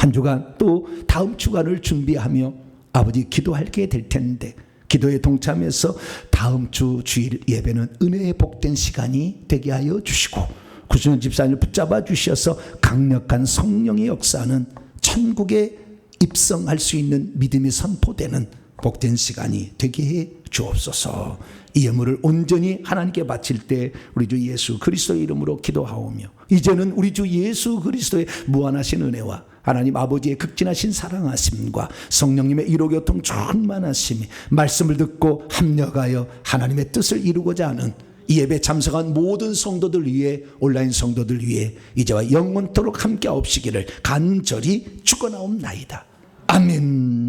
한 주간 또 다음 주간을 준비하며 아버지 기도하게 될 텐데 기도에 동참해서 다음 주 주일 예배는 은혜의 복된 시간이 되게 하여 주시고 구순현 집사님을 붙잡아 주셔서 강력한 성령의 역사는 천국에 입성할 수 있는 믿음이 선포되는 복된 시간이 되게 해 주옵소서. 이 예물을 온전히 하나님께 바칠 때 우리 주 예수 그리스도의 이름으로 기도하오며 이제는 우리 주 예수 그리스도의 무한하신 은혜와 하나님 아버지의 극진하신 사랑하심과 성령님의 이로교통 충만하심이 말씀을 듣고 합력하여 하나님의 뜻을 이루고자 하는 이 예배 참석한 모든 성도들 위해 온라인 성도들 위해 이제와 영원토록 함께 하옵시기를 간절히 축원하옵나이다. 아멘.